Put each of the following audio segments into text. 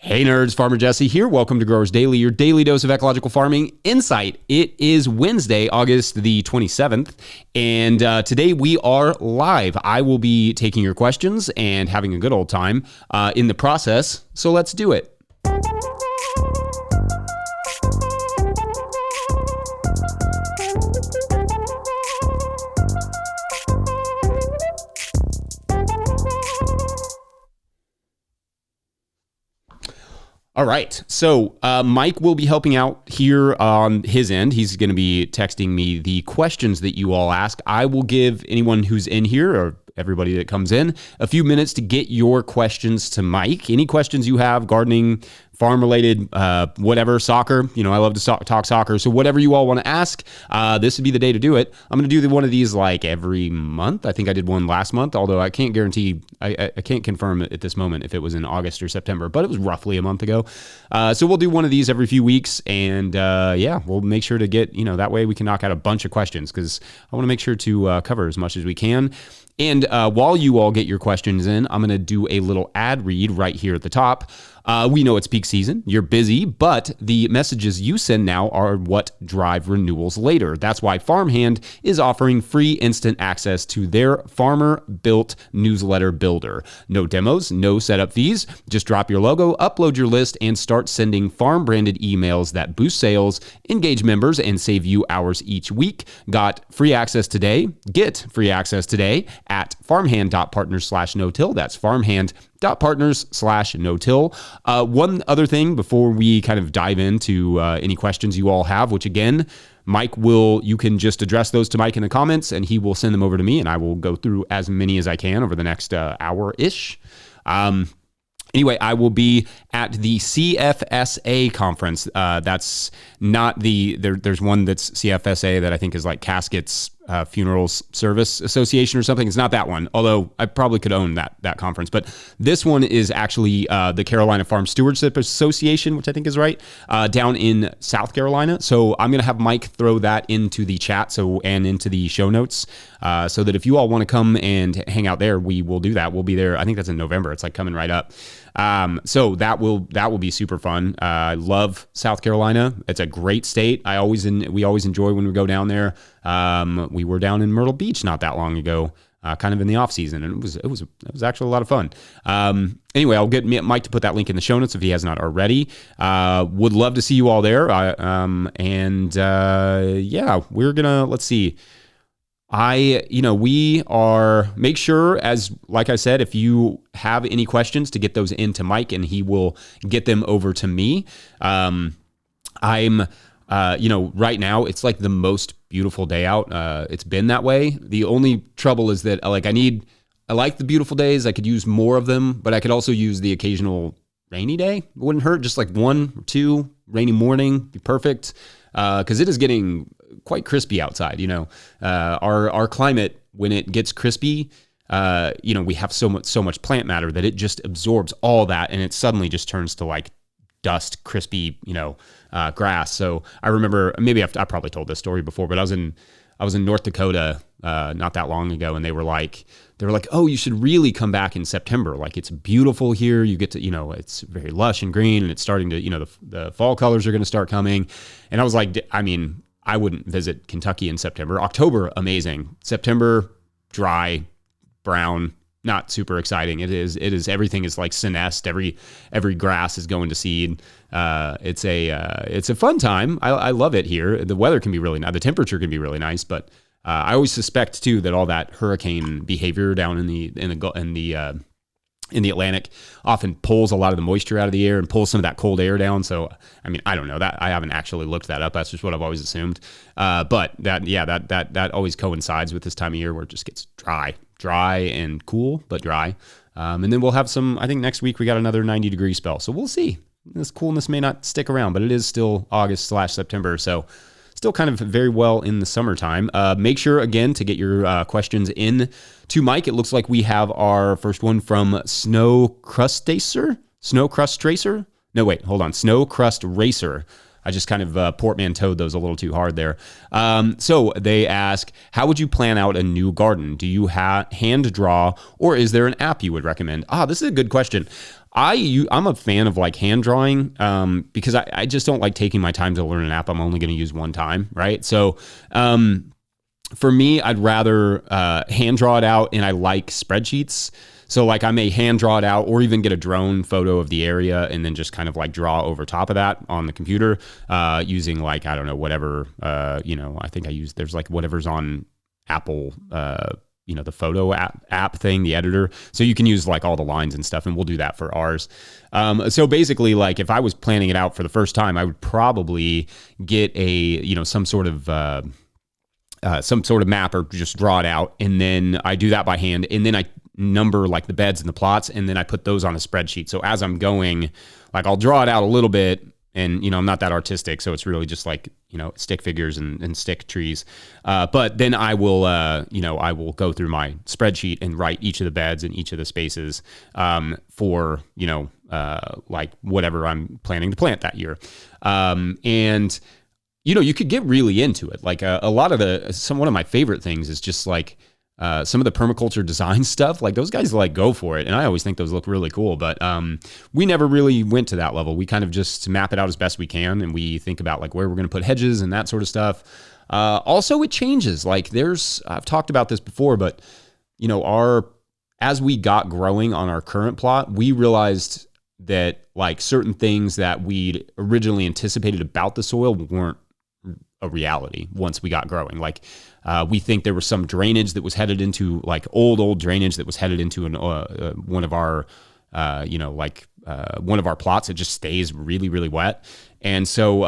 Hey nerds, Farmer Jesse here. Welcome to Growers Daily, your daily dose of ecological farming insight. It is Wednesday, August the 27th, and today we are live. I will be taking your questions and having a good old time in the process, so let's do it. All right. So Mike will be helping out here on his end. He's going to be texting me the questions that you all ask. I will give anyone who's in here or everybody that comes in a few minutes to get your questions to Mike. Any questions you have, gardening, farm related, whatever, soccer. You know, I love to talk soccer. So whatever you all want to ask, this would be the day to do it. I'm going to do one of these like every month. I think I did one last month, although I can't guarantee, I can't confirm at this moment if it was in August or September, but it was roughly a month ago. So we'll do one of these every few weeks. And yeah, we'll make sure to get, that way we can knock out a bunch of questions because I want to make sure to cover as much as we can. And while you all get your questions in, I'm going to do a little ad read right here at the top. We know it's peak season. You're busy, but the messages you send now are what drive renewals later. That's why Farmhand is offering free instant access to their farmer-built newsletter builder. No demos, no setup fees. Just drop your logo, upload your list, and start sending farm-branded emails that boost sales, engage members, and save you hours each week. Got free access today? Get free access today at farmhand.partners/no-till. That's farmhand.partners/no-till. One other thing before we kind of dive into any questions you all have, which again, you can just address those to Mike in the comments and he will send them over to me and I will go through as many as I can over the next hour-ish. Anyway, I will be at the CFSA conference. That's not there's one that's CFSA that I think is like Caskets Funerals Service Association or something. It's not that one, although I probably could own that conference. But this one is actually the Carolina Farm Stewardship Association, which I think is right, down in South Carolina. So I'm going to have Mike throw that into the chat and into the show notes so that if you all want to come and hang out there, we will do that. We'll be there. I think that's in November. It's like coming right up. So that will be super fun. I love South Carolina. It's a great state. We always enjoy when we go down there. We were down in Myrtle Beach not that long ago, kind of in the off season, and it was actually a lot of fun. Anyway, I'll get Mike to put that link in the show notes if he has not already. Would love to see you all there. Yeah, we're gonna, let's see. We are, make sure, like I said, if you have any questions, to get those into Mike and he will get them over to me. Right now it's like the most beautiful day out. It's been that way. The only trouble is that I like the beautiful days. I could use more of them, but I could also use the occasional rainy day. It wouldn't hurt. Just like 1 or 2 rainy morning, be perfect. Cause it is getting quite crispy outside. Our climate, when it gets crispy, we have so much plant matter that it just absorbs all that and it suddenly just turns to like dust, crispy, grass. So I remember, maybe I probably told this story before, but I was in North Dakota not that long ago, and they were like, oh, you should really come back in September. Like, it's beautiful here. You get to, it's very lush and green, and it's starting to, the fall colors are going to start coming. And I was like, I wouldn't visit Kentucky in September. October, amazing. September, dry, brown, not super exciting. It is everything is like senesced. Every grass is going to seed. It's a fun time. I love it here. The weather can be really nice. The temperature can be really nice, but I always suspect too that all that hurricane behavior down in the Atlantic often pulls a lot of the moisture out of the air and pulls some of that cold air down. So, I don't know that. I haven't actually looked that up. That's just what I've always assumed. But that always coincides with this time of year where it just gets dry and cool, but dry. And then we'll have I think next week we got another 90-degree spell. So we'll see. This coolness may not stick around, but it is still August/September. So still kind of very well in the summertime. Make sure, again, to get your questions in to Mike. It looks like we have our first one from Snow Crust Racer. I just kind of portmanteaued those a little too hard there. So they ask, how would you plan out a new garden? Do you hand draw, or is there an app you would recommend? This is a good question. I'm a fan of like hand drawing because I just don't like taking my time to learn an app I'm only going to use one time, right? So for me, I'd rather hand draw it out, and I like spreadsheets. So like I may hand draw it out or even get a drone photo of the area and then just kind of like draw over top of that on the computer using like, I don't know, whatever, I think there's like whatever's on Apple, the photo app thing, the editor. So you can use like all the lines and stuff, and we'll do that for ours. So basically, like if I was planning it out for the first time, I would probably get some sort of map or just draw it out. And then I do that by hand. And then I number like the beds and the plots, and then I put those on a spreadsheet. So as I'm going, like I'll draw it out a little bit, and I'm not that artistic, so it's really just like stick figures and stick trees. But then I will I will go through my spreadsheet and write each of the beds and each of the spaces for like whatever I'm planning to plant that year. And you could get really into it. Like a lot of one of my favorite things is just like some of the permaculture design stuff. Like those guys like go for it, and I always think those look really cool. But we never really went to that level. We kind of just map it out as best we can, and we think about like where we're going to put hedges and that sort of stuff. Also, it changes. Like I've talked about this before, but as we got growing on our current plot, we realized that like certain things that we'd originally anticipated about the soil weren't a reality once we got growing. Like we think there was some drainage that was headed into like old drainage that was headed into one of our one of our plots. It just stays really, really wet. And so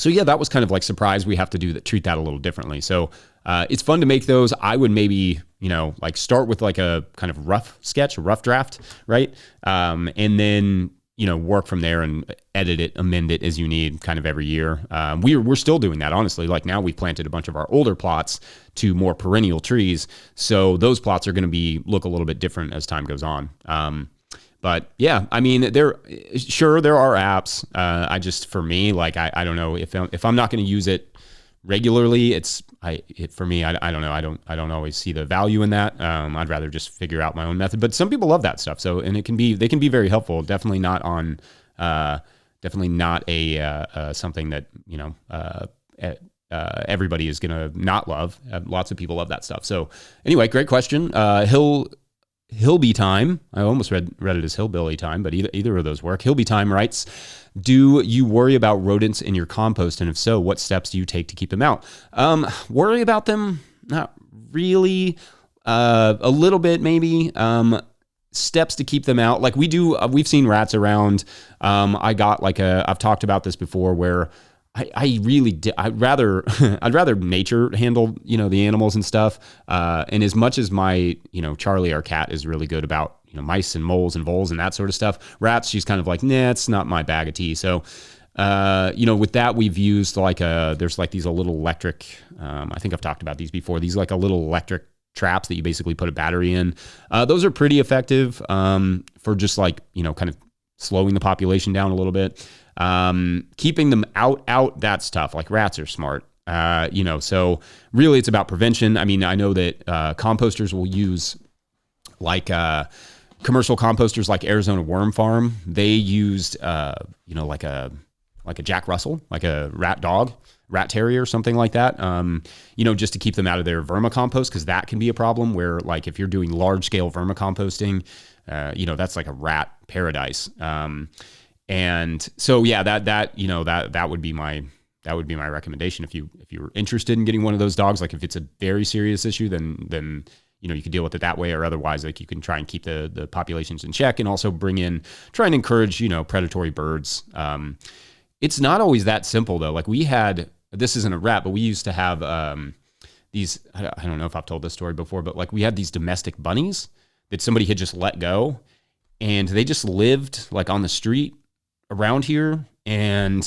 yeah, that was kind of like surprise. We have to treat that a little differently. So it's fun to make those. I would maybe, like start with like a kind of rough sketch, a rough draft, right? And then work from there and edit it, amend it as you need kind of every year. We're still doing that, honestly. Like now we've planted a bunch of our older plots to more perennial trees. So those plots are going to look a little bit different as time goes on. But yeah, I mean, there are apps. For me, like, I don't know if I'm not going to use it regularly, for me, I don't know. I don't always see the value in that. I'd rather just figure out my own method, but some people love that stuff. So, and they can be very helpful. Definitely not something that, everybody is going to not love. Lots of people love that stuff. So anyway, great question. Hillby Time. I almost read it as Hillbilly Time, but either of those work. Hillby Time writes, do you worry about rodents in your compost? And if so, what steps do you take to keep them out? Worry about them? Not really. A little bit, maybe. Steps to keep them out. Like we've seen rats around. I got I've talked about this before where I'd rather nature handle, the animals and stuff. And as much as my, Charlie, our cat, is really good about, mice and moles and voles and that sort of stuff, rats, she's kind of like, nah, it's not my bag of tea. So, with that, we've used there's like these little electric, I think I've talked about these before, these like a little electric traps that you basically put a battery in. Those are pretty effective, for just like, kind of slowing the population down a little bit. Keeping them out, that's tough. Like rats are smart, so really it's about prevention. I mean, I know that, composters will use like, commercial composters like Arizona Worm Farm. They used, like a Jack Russell, like a rat terrier, something like that. Just to keep them out of their vermicompost. Cause that can be a problem where like, if you're doing large scale vermicomposting, that's like a rat paradise. And so, yeah, that would be my recommendation. If you're interested in getting one of those dogs, like if it's a very serious issue, then you can deal with it that way, or otherwise, like you can try and keep the populations in check and also try and encourage, predatory birds. It's not always that simple though. Like this isn't a rat, but we used to have, these, I don't know if I've told this story before, but like we had these domestic bunnies that somebody had just let go, and they just lived like on the street around here. And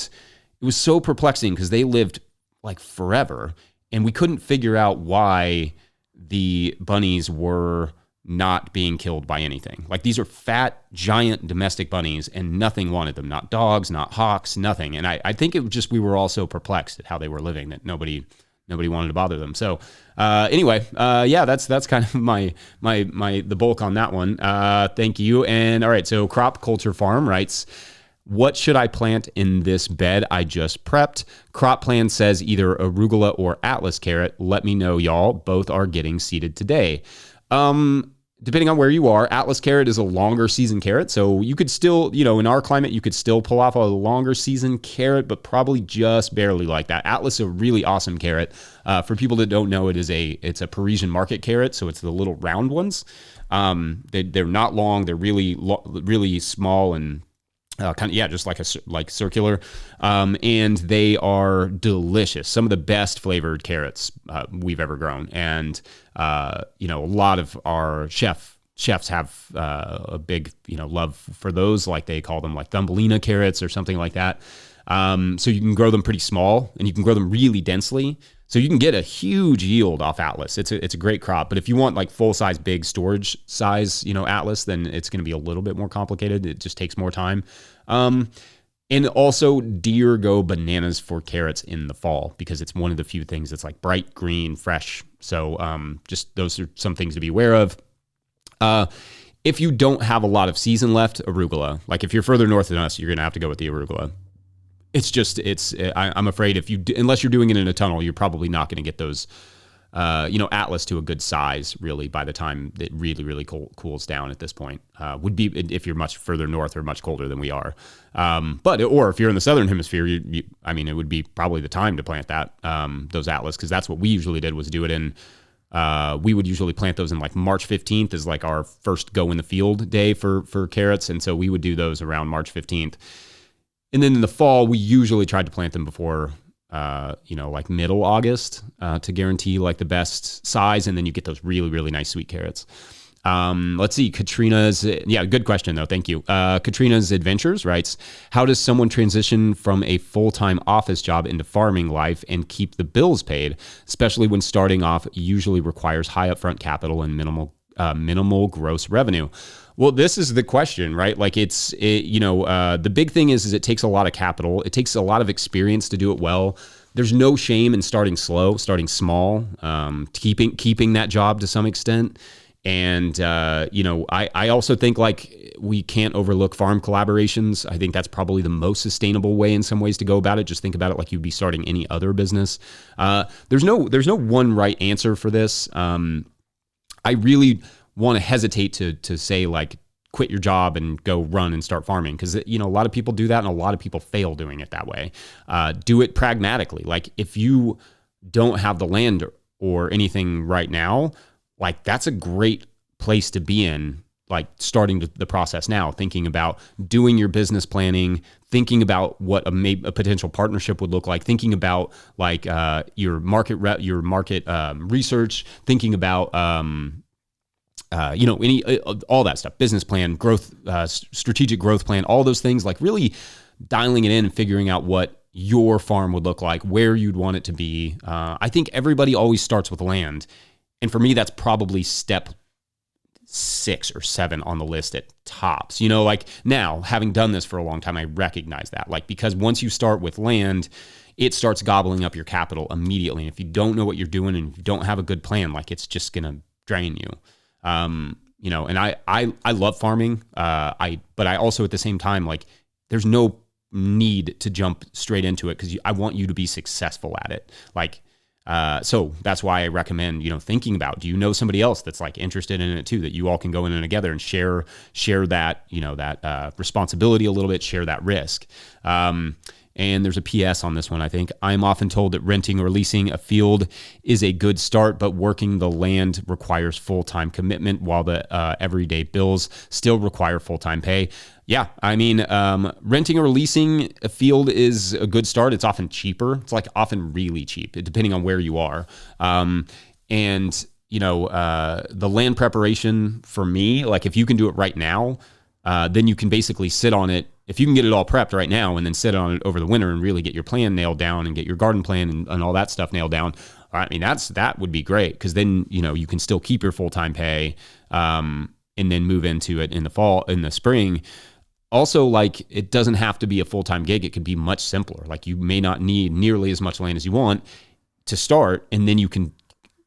it was so perplexing because they lived like forever, and we couldn't figure out why the bunnies were not being killed by anything. Like these are fat, giant domestic bunnies and nothing wanted them. Not dogs, not hawks, nothing. And I think it was just, we were all so perplexed at how they were living that nobody wanted to bother them. So anyway, yeah, that's kind of the bulk on that one. Thank you. And all right, so Crop Culture Farm writes, what should I plant in this bed I just prepped? Crop Plan says either arugula or Atlas carrot. Let me know, y'all. Both are getting seeded today. Depending on where you are, Atlas carrot is a longer season carrot. So you could still, in our climate, you could still pull off a longer season carrot, but probably just barely like that. Atlas is a really awesome carrot. For people that don't know, it's a Parisian market carrot. So it's the little round ones. They're not long. They're really small and just like circular, and they are delicious. Some of the best flavored carrots we've ever grown, and a lot of our chefs have a big love for those. Like they call them like Thumbelina carrots or something like that. So you can grow them pretty small, and you can grow them really densely. So you can get a huge yield off Atlas. It's a great crop. But if you want like full size, big storage size, Atlas, then it's going to be a little bit more complicated. It just takes more time. And also deer go bananas for carrots in the fall because it's one of the few things that's like bright green, fresh. So just those are some things to be aware of. If you don't have a lot of season left, arugula. Like if you're further north than us, you're going to have to go with the arugula. I'm afraid unless you're doing it in a tunnel, you're probably not going to get those, Atlas to a good size really by the time it really, really cools down at this point. Would be if you're much further north or much colder than we are. Or if you're in the southern hemisphere, it would be probably the time to plant those Atlas, because that's what we usually did, was do it in. We would usually plant those in like March 15th is like our first go in the field day for carrots, and so we would do those around March 15th. And then in the fall, we usually tried to plant them before, like middle August to guarantee like the best size. And then you get those really, really nice sweet carrots. Let's see. Good question though. Thank you. Katrina's Adventures writes, how does someone transition from a full-time office job into farming life and keep the bills paid, especially when starting off usually requires high upfront capital and minimal gross revenue? Well, this is the question, right? Like the big thing is it takes a lot of capital. It takes a lot of experience to do it well. There's no shame in starting slow, starting small, keeping that job to some extent. And, I also think like we can't overlook farm collaborations. I think that's probably the most sustainable way in some ways to go about it. Just think about it like you'd be starting any other business. There's no one right answer for this. I really want to hesitate to say like quit your job and go run and start farming, because a lot of people do that and a lot of people fail doing it that way. Do it pragmatically. Like if you don't have the land or anything right now, like that's a great place to be in, like starting the process now, thinking about doing your business planning, thinking about what a potential partnership would look like, thinking about like your market research, thinking about all that stuff, business plan, growth, strategic growth plan, all those things, like really dialing it in and figuring out what your farm would look like, where you'd want it to be. I think everybody always starts with land. And for me, that's probably step 6 or 7 on the list at tops. Like now, having done this for a long time, I recognize that. Like, because once you start with land, it starts gobbling up your capital immediately. And if you don't know what you're doing and you don't have a good plan, like it's just going to drain you. And I love farming. But I also at the same time, like there's no need to jump straight into it because I want you to be successful at it. Like, so that's why I recommend, thinking about, do you know somebody else that's like interested in it too, that you all can go in together and share that, that responsibility a little bit, share that risk. And there's a PS on this one, I think. I'm often told that renting or leasing a field is a good start, but working the land requires full-time commitment, while the everyday bills still require full-time pay. Yeah, I mean, renting or leasing a field is a good start. It's often cheaper. It's like often really cheap, depending on where you are. The land preparation for me, like if you can do it right now, then you can basically sit on it. If you can get it all prepped right now and then sit on it over the winter and really get your plan nailed down and get your garden plan and all that stuff nailed down, I mean, that would be great, because then, you can still keep your full-time pay, and then move into it in the spring. Also, like, it doesn't have to be a full-time gig. It could be much simpler. Like, you may not need nearly as much land as you want to start, and then you can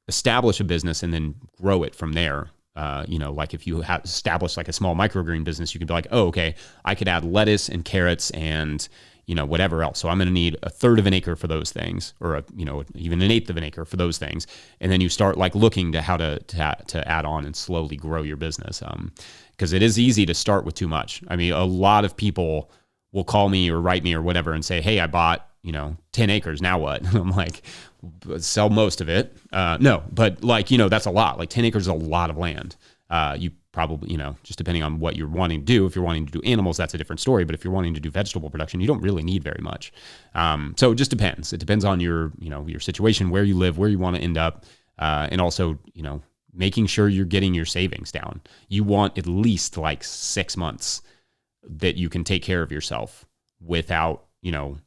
establish a business and then grow it from there. Like if you have established like a small microgreen business, you could be like, oh, okay, I could add lettuce and carrots and, whatever else. So I'm going to need 1/3 of an acre for those things, or even 1/8 of an acre for those things. And then you start like looking to how to add on and slowly grow your business. Because it is easy to start with too much. I mean, a lot of people will call me or write me or whatever and say, hey, I bought, 10 acres. Now what? I'm like, sell most of it. No, but like, that's a lot. Like 10 acres is a lot of land. You probably, just depending on what you're wanting to do. If you're wanting to do animals, that's a different story. But if you're wanting to do vegetable production, you don't really need very much. So it just depends. It depends on your situation, where you live, where you want to end up. And also, making sure you're getting your savings down. You want at least like 6 months that you can take care of yourself without,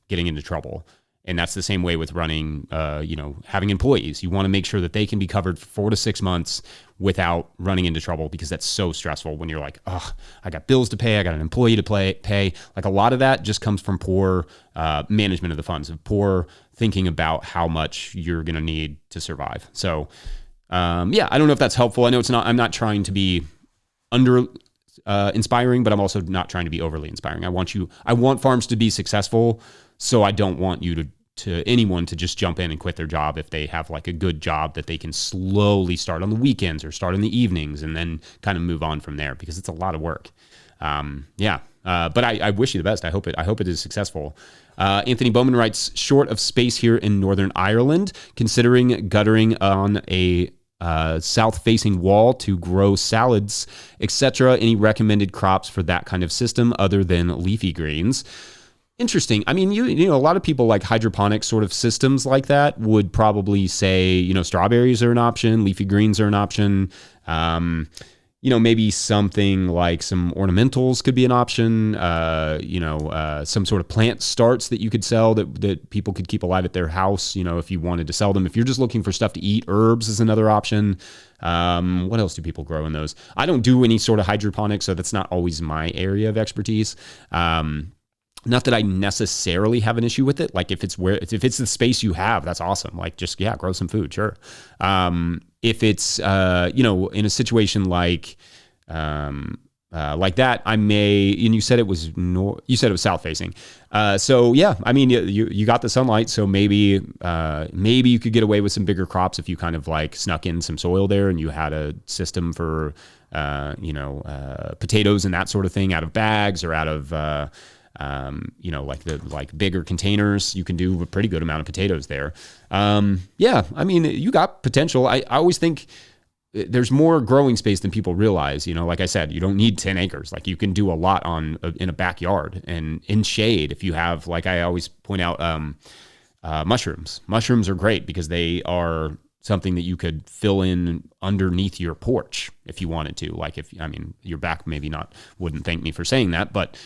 getting into trouble. And that's the same way with running, having employees. You want to make sure that they can be covered for 4 to 6 months without running into trouble, because that's so stressful when you're like, oh, I got bills to pay, I got an employee to pay. Like, a lot of that just comes from poor management of the funds, of poor thinking about how much you're going to need to survive. So, I don't know if that's helpful. I know I'm not trying to be inspiring, but I'm also not trying to be overly inspiring. I want farms to be successful. So I don't want you to anyone to just jump in and quit their job if they have like a good job that they can slowly start on the weekends or start in the evenings and then kind of move on from there, because it's a lot of work. But I wish you the best. I hope it is successful. Anthony Bowman writes, short of space here in Northern Ireland, considering guttering on a south-facing wall to grow salads, etc. Any recommended crops for that kind of system other than leafy greens? Interesting. I mean, a lot of people like hydroponic sort of systems like that would probably say, strawberries are an option, leafy greens are an option. Maybe something like some ornamentals could be an option. Some sort of plant starts that you could sell that people could keep alive at their house, if you wanted to sell them. If you're just looking for stuff to eat, herbs is another option. What else do people grow in those? I don't do any sort of hydroponics, so that's not always my area of expertise. Not that I necessarily have an issue with it. Like if it's the space you have, that's awesome. Like just, grow some food. Sure. If it's, in a situation like that, I may, and you said it was south facing. You got the sunlight. So maybe you could get away with some bigger crops if you kind of like snuck in some soil there and you had a system for, potatoes and that sort of thing out of bags or out of, like bigger containers. You can do a pretty good amount of potatoes there. You got potential. I always think there's more growing space than people realize. Like I said, you don't need 10 acres. Like you can do a lot in a backyard and in shade. If you have, like I always point out, mushrooms. Mushrooms are great because they are something that you could fill in underneath your porch if you wanted to. Like your back maybe wouldn't thank me for saying that, but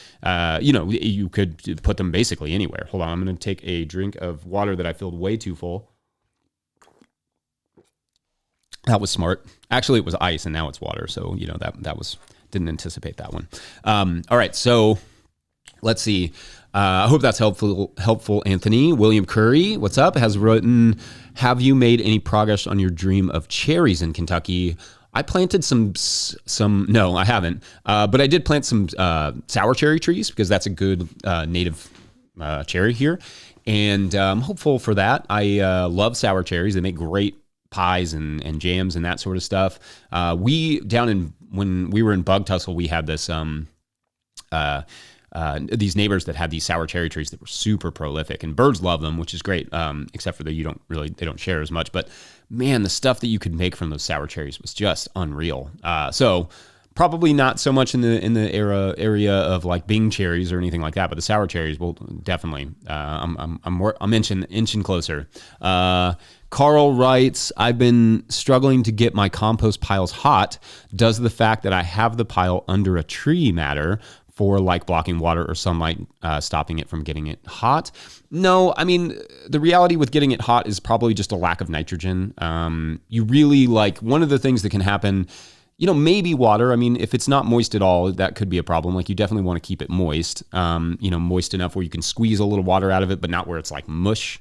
you could put them basically anywhere. Hold on, I'm going to take a drink of water that I filled way too full. That was smart. Actually, it was ice and now it's water. So, didn't anticipate that one. All right. So let's see. I hope that's helpful, Anthony. William Curry, what's up? Has written, have you made any progress on your dream of cherries in Kentucky? I planted no, I haven't. But I did plant some sour cherry trees because that's a good native cherry here. And I'm hopeful for that. I love sour cherries. They make great pies and jams and that sort of stuff. When we were in Bug Tussle, we had this these neighbors that had these sour cherry trees that were super prolific, and birds love them, which is great. Except for they don't share as much, but man, the stuff that you could make from those sour cherries was just unreal. So probably not so much in the area of like Bing cherries or anything like that, but the sour cherries will definitely, I'm inching closer. Carl writes, I've been struggling to get my compost piles hot. Does the fact that I have the pile under a tree matter? for like blocking water or sunlight, stopping it from getting it hot? No, I mean, the reality with getting it hot is probably just a lack of nitrogen. You really like one of the things that can happen, maybe water. I mean, if it's not moist at all, that could be a problem. Like you definitely want to keep it moist, moist enough where you can squeeze a little water out of it, but not where it's like mush.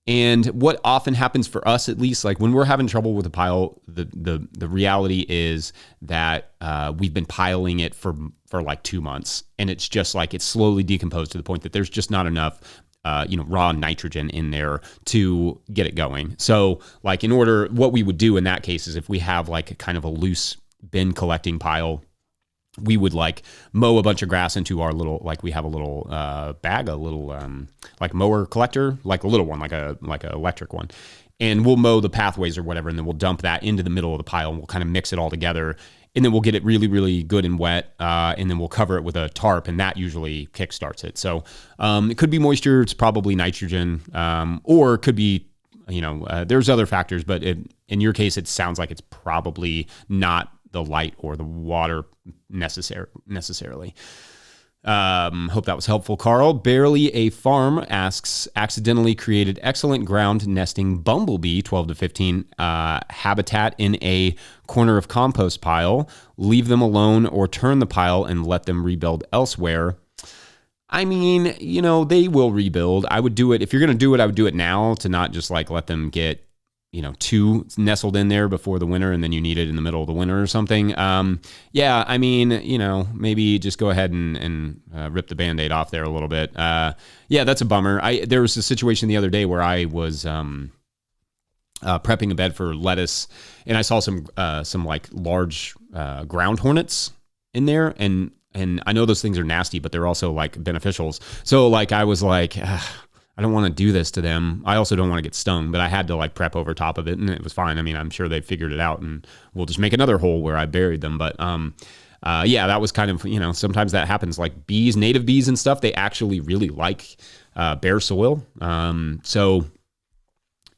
And what often happens for us, at least, like when we're having trouble with a pile, the reality is that we've been piling it for like 2 months, and it's just like it's slowly decomposed to the point that there's just not enough raw nitrogen in there to get it going. So like what we would do in that case is if we have like a kind of a loose bin collecting pile, we would like mow a bunch of grass into our little, like we have a little bag, a little like mower collector, like a little one, like a electric one. And we'll mow the pathways or whatever, and then we'll dump that into the middle of the pile, and we'll kind of mix it all together. And then we'll get it really, really good and wet, and then we'll cover it with a tarp, and that usually kickstarts it. So it could be moisture, it's probably nitrogen, or it could be, there's other factors, but in your case, it sounds like it's probably not the light or the water necessarily. Hope that was helpful, Carl. Barely a Farm asks, accidentally created excellent ground nesting bumblebee 12 to 15 habitat in a corner of compost pile. Leave them alone or turn the pile and let them rebuild elsewhere. I mean, they will rebuild. I would do it. If you're going to do it, I would do it now to not just like let them get too nestled in there before the winter and then you need it in the middle of the winter or something. Yeah, I mean, maybe just go ahead and rip the Band-Aid off there a little bit. Yeah, that's a bummer. There was a situation the other day where I was prepping a bed for lettuce, and I saw some like large ground hornets in there, and I know those things are nasty, but they're also like beneficials. So like I was like, I don't want to do this to them. I also don't want to get stung, but I had to like prep over top of it, and it was fine. I mean, I'm sure they figured it out, and we'll just make another hole where I buried them. But yeah, that was kind of, sometimes that happens. Like bees, native bees and stuff, they actually really like bare soil. So,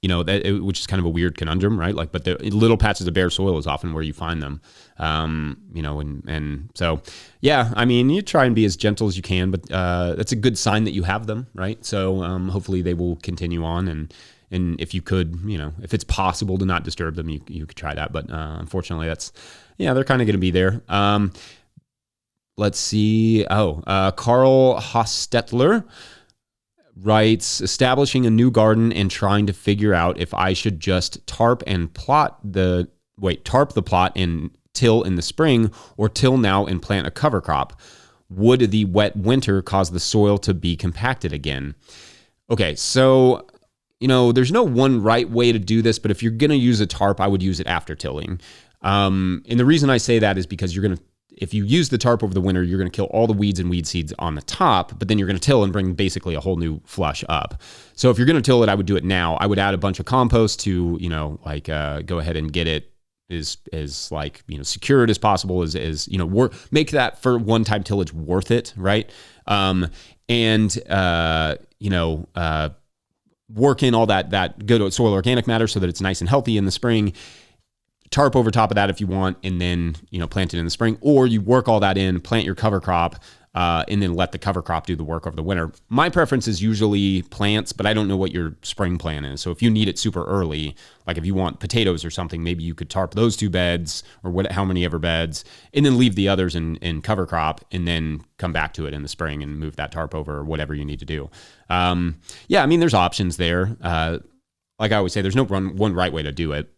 which is kind of a weird conundrum, right? Like, but the little patches of bare soil is often where you find them. And so, yeah, I mean, you try and be as gentle as you can, but that's a good sign that you have them, right? So hopefully they will continue on, and if you could, if it's possible to not disturb them, you could try that. But unfortunately, they're kind of going to be there. Let's see. Carl Hostetler writes, establishing a new garden and trying to figure out if I should just tarp the plot and till in the spring, or till now and plant a cover crop. Would the wet winter cause the soil to be compacted again? Okay, so, there's no one right way to do this, but if you're going to use a tarp, I would use it after tilling. And the reason I say that is because if you use the tarp over the winter, you're going to kill all the weeds and weed seeds on the top, but then you're going to till and bring basically a whole new flush up. So if you're going to till it, I would do it now. I would add a bunch of compost to, go ahead and get it as like, secured as possible, make that for one-time tillage worth it, right? Work in all that good soil organic matter so that it's nice and healthy in the spring. Tarp over top of that if you want, and then, plant it in the spring, or you work all that in, plant your cover crop, and then let the cover crop do the work over the winter. My preference is usually plants, but I don't know what your spring plan is. So if you need it super early, like if you want potatoes or something, maybe you could tarp those 2 beds or how many ever beds, and then leave the others in cover crop, and then come back to it in the spring and move that tarp over or whatever you need to do. Yeah, I mean, there's options there. Like I always say, there's no one right way to do it.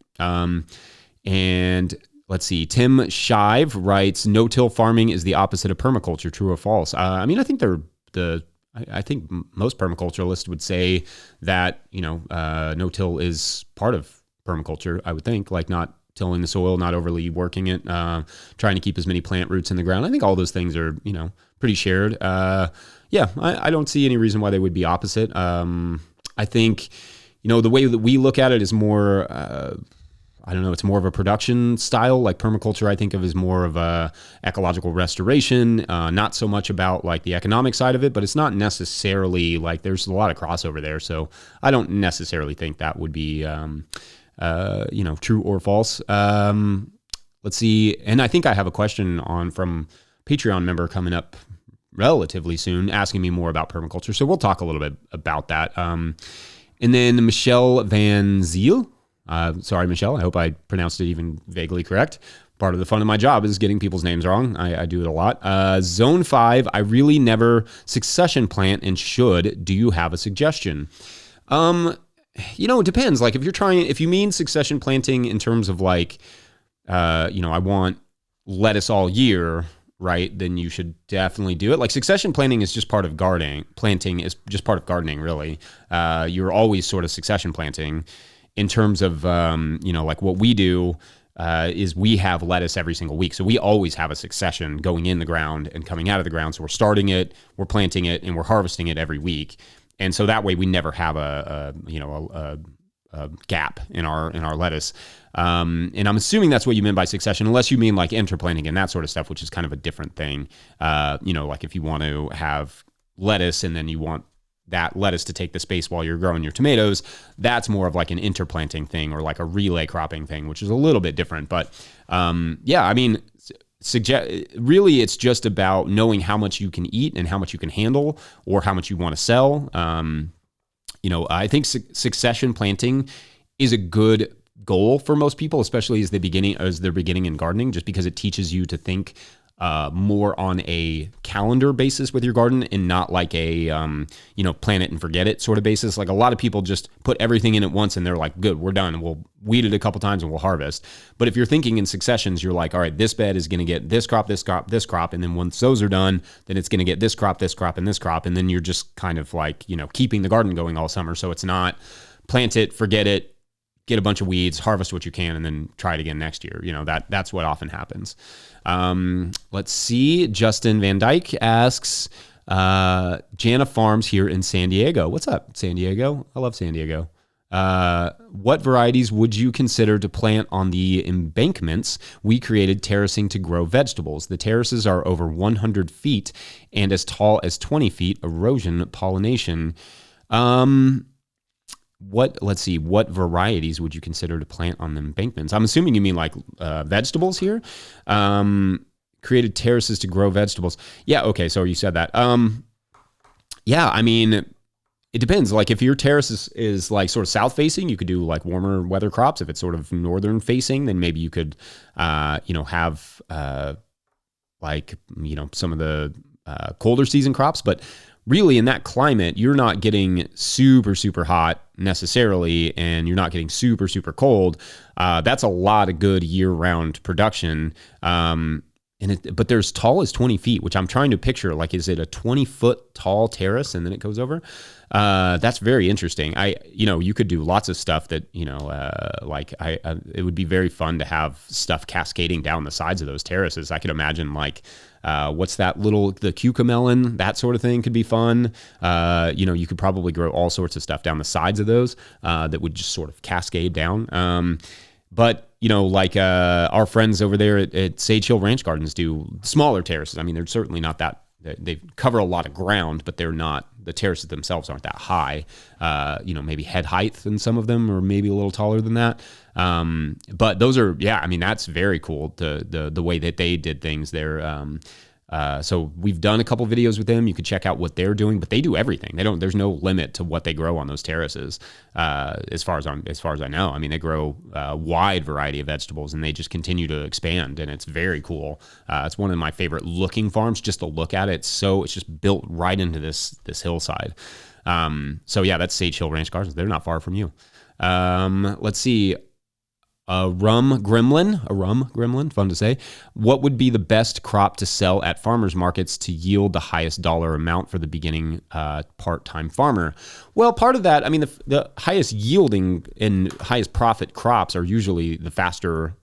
And let's see, Tim Shive writes, no-till farming is the opposite of permaculture, true or false? I mean, I think I think most permaculturalists would say that, no-till is part of permaculture, I would think, like not tilling the soil, not overly working it, trying to keep as many plant roots in the ground. I think all those things are, pretty shared. Yeah, I don't see any reason why they would be opposite. I think, the way that we look at it is more, I don't know, it's more of a production style. Like permaculture, I think of as more of a ecological restoration, not so much about like the economic side of it, but it's not necessarily like there's a lot of crossover there. So I don't necessarily think that would be, true or false. Let's see. And I think I have a question from Patreon member coming up relatively soon asking me more about permaculture. So we'll talk a little bit about that. And then Michelle Van Ziel. Sorry, Michelle. I hope I pronounced it even vaguely correct. Part of the fun of my job is getting people's names wrong. I do it a lot. Zone 5, I really never succession plant and should. Do you have a suggestion? It depends. Like if you mean succession planting in terms of like, I want lettuce all year, right? Then you should definitely do it. Like succession planting is just part of gardening. Planting is just part of gardening, really. You're always sort of succession planting in terms of, like what we do is we have lettuce every single week. So we always have a succession going in the ground and coming out of the ground. So we're starting it, we're planting it, and we're harvesting it every week. And so that way we never have a gap in our lettuce. And I'm assuming that's what you meant by succession, unless you mean like interplanting and that sort of stuff, which is kind of a different thing. Like if you want to have lettuce and then you want that lettuce to take the space while you're growing your tomatoes, that's more of like an interplanting thing or like a relay cropping thing, which is a little bit different. But really it's just about knowing how much you can eat and how much you can handle or how much you want to sell. I think succession planting is a good goal for most people, especially as they're beginning in gardening, just because it teaches you to think more on a calendar basis with your garden and not like a, plan it and forget it sort of basis. Like a lot of people just put everything in at once and they're like, good, we're done. We'll weed it a couple times and we'll harvest. But if you're thinking in successions, you're like, all right, this bed is going to get this crop, this crop, this crop. And then once those are done, then it's going to get this crop, this crop, and this crop. And then you're just kind of like, keeping the garden going all summer. So it's not plant it, forget it, get a bunch of weeds, harvest what you can, and then try it again next year. That's what often happens. Let's see. Justin Van Dyke asks, Jana Farms here in San Diego. What's up, San Diego? I love San Diego. What varieties would you consider to plant on the embankments we created terracing to grow vegetables? The terraces are over 100 feet and as tall as 20 feet, erosion, pollination. What varieties would you consider to plant on the embankments? I'm assuming you mean like vegetables here. Created terraces to grow vegetables. Yeah, okay, so you said that. It depends. Like if your terrace is like sort of south facing, you could do like warmer weather crops. If it's sort of northern facing, then maybe you could, have some of the colder season crops. But really in that climate, you're not getting super, super hot necessarily, and you're not getting super, super cold. That's a lot of good year-round production. But there's tall as 20 feet, which I'm trying to picture. Like, is it a 20-foot tall terrace and then it goes over? That's very interesting. You could do lots of stuff that, it would be very fun to have stuff cascading down the sides of those terraces. I could imagine what's that the cucamelon, that sort of thing could be fun. You could probably grow all sorts of stuff down the sides of those that would just sort of cascade down. But our friends over there at Sage Hill Ranch Gardens do smaller terraces. I mean, they're certainly not that, they cover a lot of ground, but the terraces themselves aren't that high. Maybe head height in some of them, or maybe a little taller than that. But those are, that's very cool, the way that they did things there. So we've done a couple videos with them. You could check out what they're doing, but they do everything. There's no limit to what they grow on those terraces. As far as I know, I mean, they grow a wide variety of vegetables and they just continue to expand, and it's very cool. It's one of my favorite looking farms just to look at it. So it's just built right into this hillside. That's Sage Hill Ranch Gardens. They're not far from you. Let's see. A rum gremlin, fun to say. What would be the best crop to sell at farmers markets to yield the highest dollar amount for the beginning part-time farmer? Well, part of that, the highest yielding and highest profit crops are usually the faster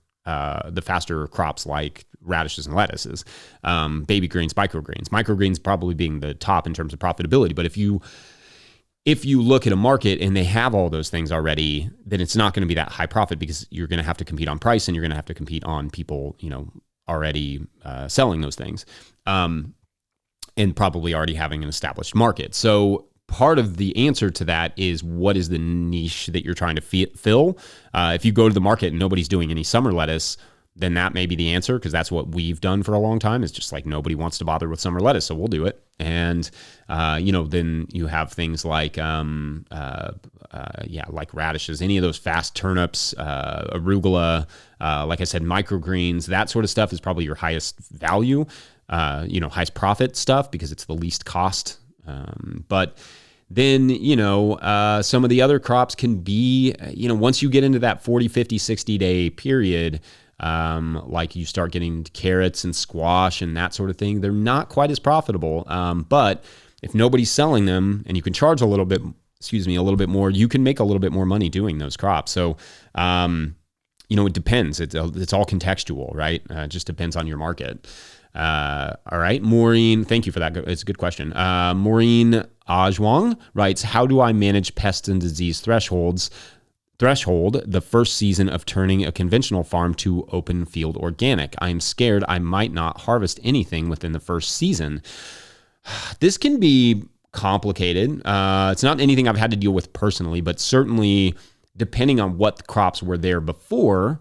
crops like radishes and lettuces, baby greens, microgreens probably being the top in terms of profitability. But if you look at a market and they have all those things already, then it's not going to be that high profit, because you're going to have to compete on price and you're going to have to compete on people, already selling those things, and probably already having an established market. So part of the answer to that is, what is the niche that you're trying to fill? If you go to the market and nobody's doing any summer lettuce, then that may be the answer, because that's what we've done for a long time. It's just like nobody wants to bother with summer lettuce, so we'll do it. And then you have things like like radishes, any of those fast turnips, arugula, like I said, microgreens, that sort of stuff is probably your highest value, highest profit stuff, because it's the least cost. But then, some of the other crops can be, once you get into that 40, 50, 60-day period, like you start getting carrots and squash and that sort of thing, they're not quite as profitable. But if nobody's selling them and you can charge a little bit more, you can make a little bit more money doing those crops. So, it depends. It's all contextual, right? It just depends on your market. All right. Maureen, thank you for that. It's a good question. Maureen Ajwang writes, how do I manage pest and disease threshold the first season of turning a conventional farm to open field organic? I'm scared I might not harvest anything within the first season. This can be complicated. It's not anything I've had to deal with personally, but certainly depending on what crops were there before,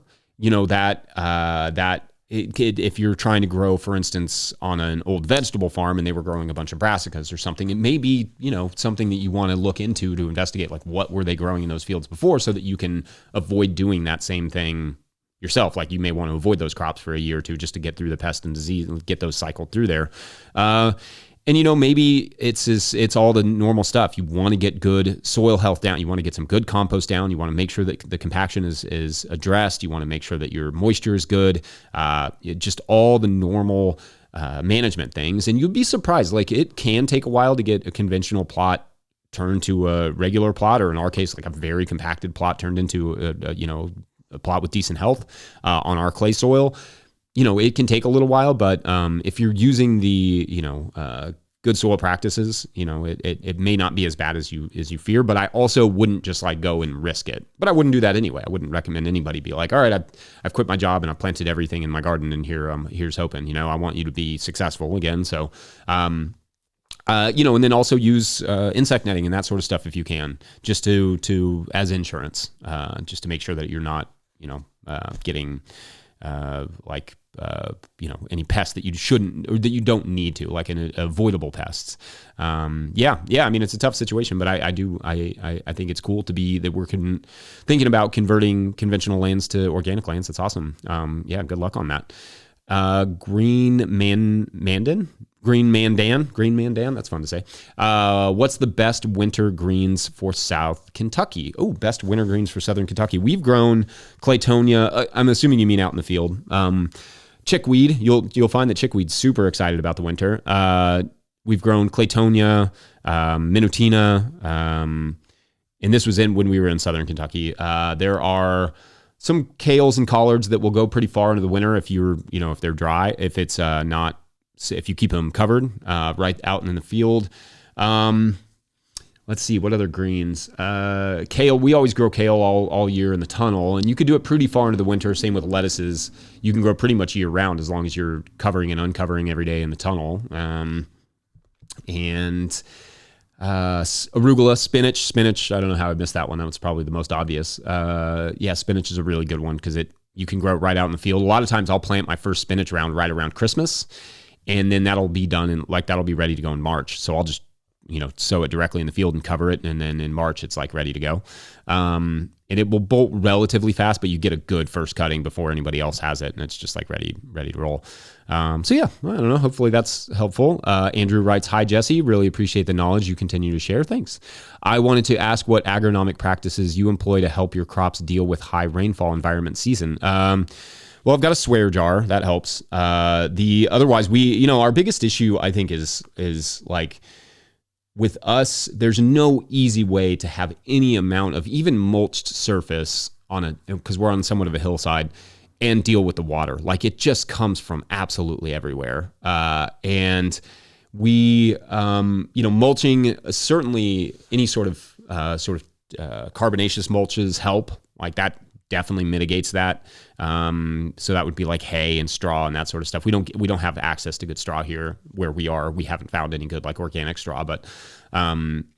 if you're trying to grow, for instance, on an old vegetable farm and they were growing a bunch of brassicas or something, it may be, something that you want to look into to investigate, like what were they growing in those fields before, so that you can avoid doing that same thing yourself. Like you may want to avoid those crops for a year or two just to get through the pest and disease and get those cycled through there. Maybe it's all the normal stuff. You want to get good soil health down. You want to get some good compost down. You want to make sure that the compaction is addressed. You want to make sure that your moisture is good. Just all the normal management things. And you'd be surprised. Like it can take a while to get a conventional plot turned to a regular plot, or in our case, like a very compacted plot turned into a plot with decent health on our clay soil. It can take a little while, but if you're using the, good soil practices, it may not be as bad as you fear. But I also wouldn't just like go and risk it. But I wouldn't do that anyway. I wouldn't recommend anybody be like, all right, I've quit my job and I've planted everything in my garden, and here's hoping. I want you to be successful again. So, and then also use insect netting and that sort of stuff if you can, just to as insurance, just to make sure that you're not, getting any pests that you shouldn't, or that you don't need to, like avoidable pests. I mean, it's a tough situation, but I think it's cool that we're thinking about converting conventional lands to organic lands. That's awesome. Good luck on that. Green Mandan. That's fun to say. What's the best winter greens for South Kentucky? Oh, best winter greens for Southern Kentucky. We've grown Claytonia. I'm assuming you mean out in the field. Chickweed. You'll find that chickweed's super excited about the winter. We've grown Claytonia, Minutina, and this was when we were in Southern Kentucky. There are some kales and collards that will go pretty far into the winter if they're dry. If it's not. If you keep them covered right out in the field. Let's see, what other greens? Kale, we always grow kale all year in the tunnel, and you could do it pretty far into the winter. Same with lettuces. You can grow pretty much year round as long as you're covering and uncovering every day in the tunnel. And arugula, spinach. I don't know how I missed that one. That was probably the most obvious. Spinach is a really good one because you can grow it right out in the field. A lot of times I'll plant my first spinach round right around Christmas. And then that'll be done, and that'll be ready to go in March. So I'll just, sow it directly in the field and cover it. And then in March, it's ready to go. And it will bolt relatively fast, but you get a good first cutting before anybody else has it. And it's just ready to roll. I don't know. Hopefully that's helpful. Andrew writes, hi, Jesse. Really appreciate the knowledge you continue to share. Thanks. I wanted to ask what agronomic practices you employ to help your crops deal with high rainfall environment season. Well, I've got a swear jar that helps. Otherwise our biggest issue I think is with us, there's no easy way to have any amount of even mulched surface because we're on somewhat of a hillside, and deal with the water. It just comes from absolutely everywhere. And we, mulching, certainly any sort of carbonaceous mulches help. That definitely mitigates that. So that would be hay and straw and that sort of stuff. We don't have access to good straw here where we are. We haven't found any good organic straw, but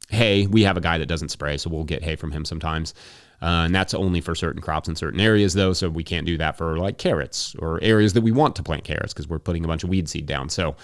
hay, we have a guy that doesn't spray, so we'll get hay from him sometimes. And that's only for certain crops in certain areas, though. So we can't do that for like carrots or areas that we want to plant carrots because we're putting a bunch of weed seed down. So,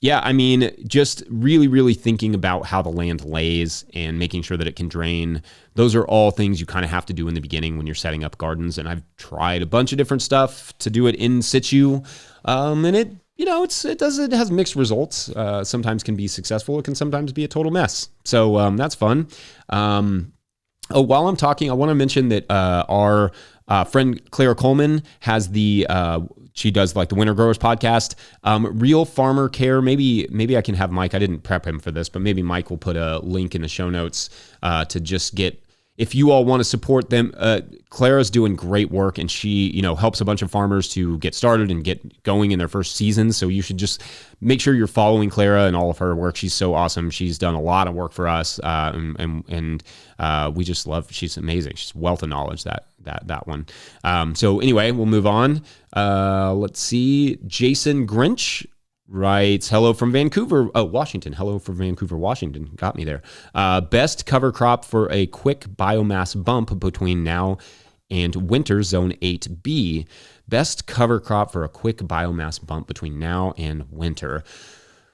yeah, I mean, just really, really thinking about how the land lays and making sure that it can drain. Those are all things you kind of have to do in the beginning when you're setting up gardens. And I've tried a bunch of different stuff to do it in situ. And it, it has mixed results. Sometimes can be successful. It can sometimes be a total mess. So that's fun. While I'm talking, I want to mention that our friend Clara Coleman has she does like the Winter Growers podcast, Real Farmer Care. Maybe I can have Mike. I didn't prep him for this, but maybe Mike will put a link in the show notes to just get, if you all want to support them. Clara's doing great work, and she, helps a bunch of farmers to get started and get going in their first season. So you should just make sure you're following Clara and all of her work. She's so awesome. She's done a lot of work for us, and we just love. She's amazing. She's a wealth of knowledge. That one. So anyway, we'll move on. Let's see. Jason Grinch writes, hello from Vancouver, Washington. Hello from Vancouver, Washington. Got me there. Best cover crop for a quick biomass bump between now and winter, zone 8B. Best cover crop for a quick biomass bump between now and winter.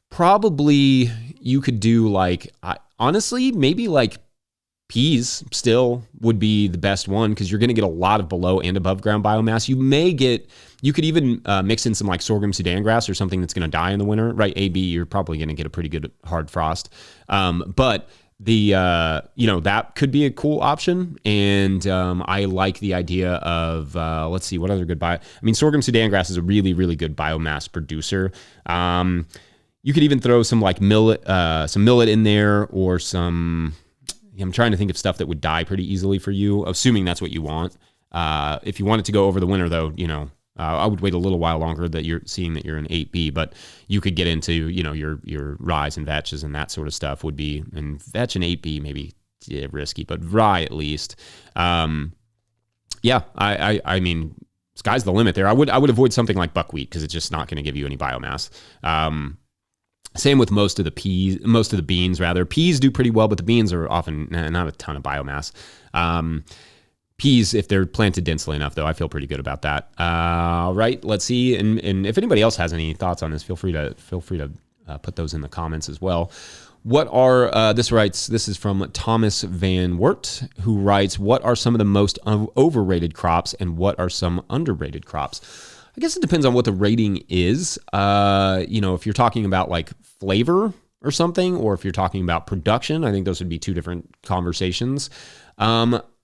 Probably you could do honestly, maybe like peas still would be the best one because you're going to get a lot of below and above ground biomass. You could even mix in some like sorghum Sudan grass or something that's going to die in the winter, right? AB, you're probably going to get a pretty good hard frost. But that could be a cool option. And I like the idea of, let's see, what other good sorghum Sudan grass is a really, really good biomass producer. You could even throw some like millet in there or some, I'm trying to think of stuff that would die pretty easily for you, assuming that's what you want. If you want it to go over the winter, though, I would wait a little while longer that you're seeing that you're in 8B, but you could get into, your ryes and vetches and that sort of stuff would be, and vetch and 8B maybe risky, but rye at least. I mean, sky's the limit there. I would avoid something like buckwheat because it's just not going to give you any biomass. Same with most of the beans rather. Peas do pretty well, but the beans are often not a ton of biomass. Peas, if they're planted densely enough, though, I feel pretty good about that. All right, let's see. And if anybody else has any thoughts on this, feel free to put those in the comments as well. What are this is from Thomas Van Wert, who writes, what are some of the most overrated crops and what are some underrated crops? I guess it depends on what the rating is. If you're talking about like flavor or something, or if you're talking about production, I think those would be two different conversations.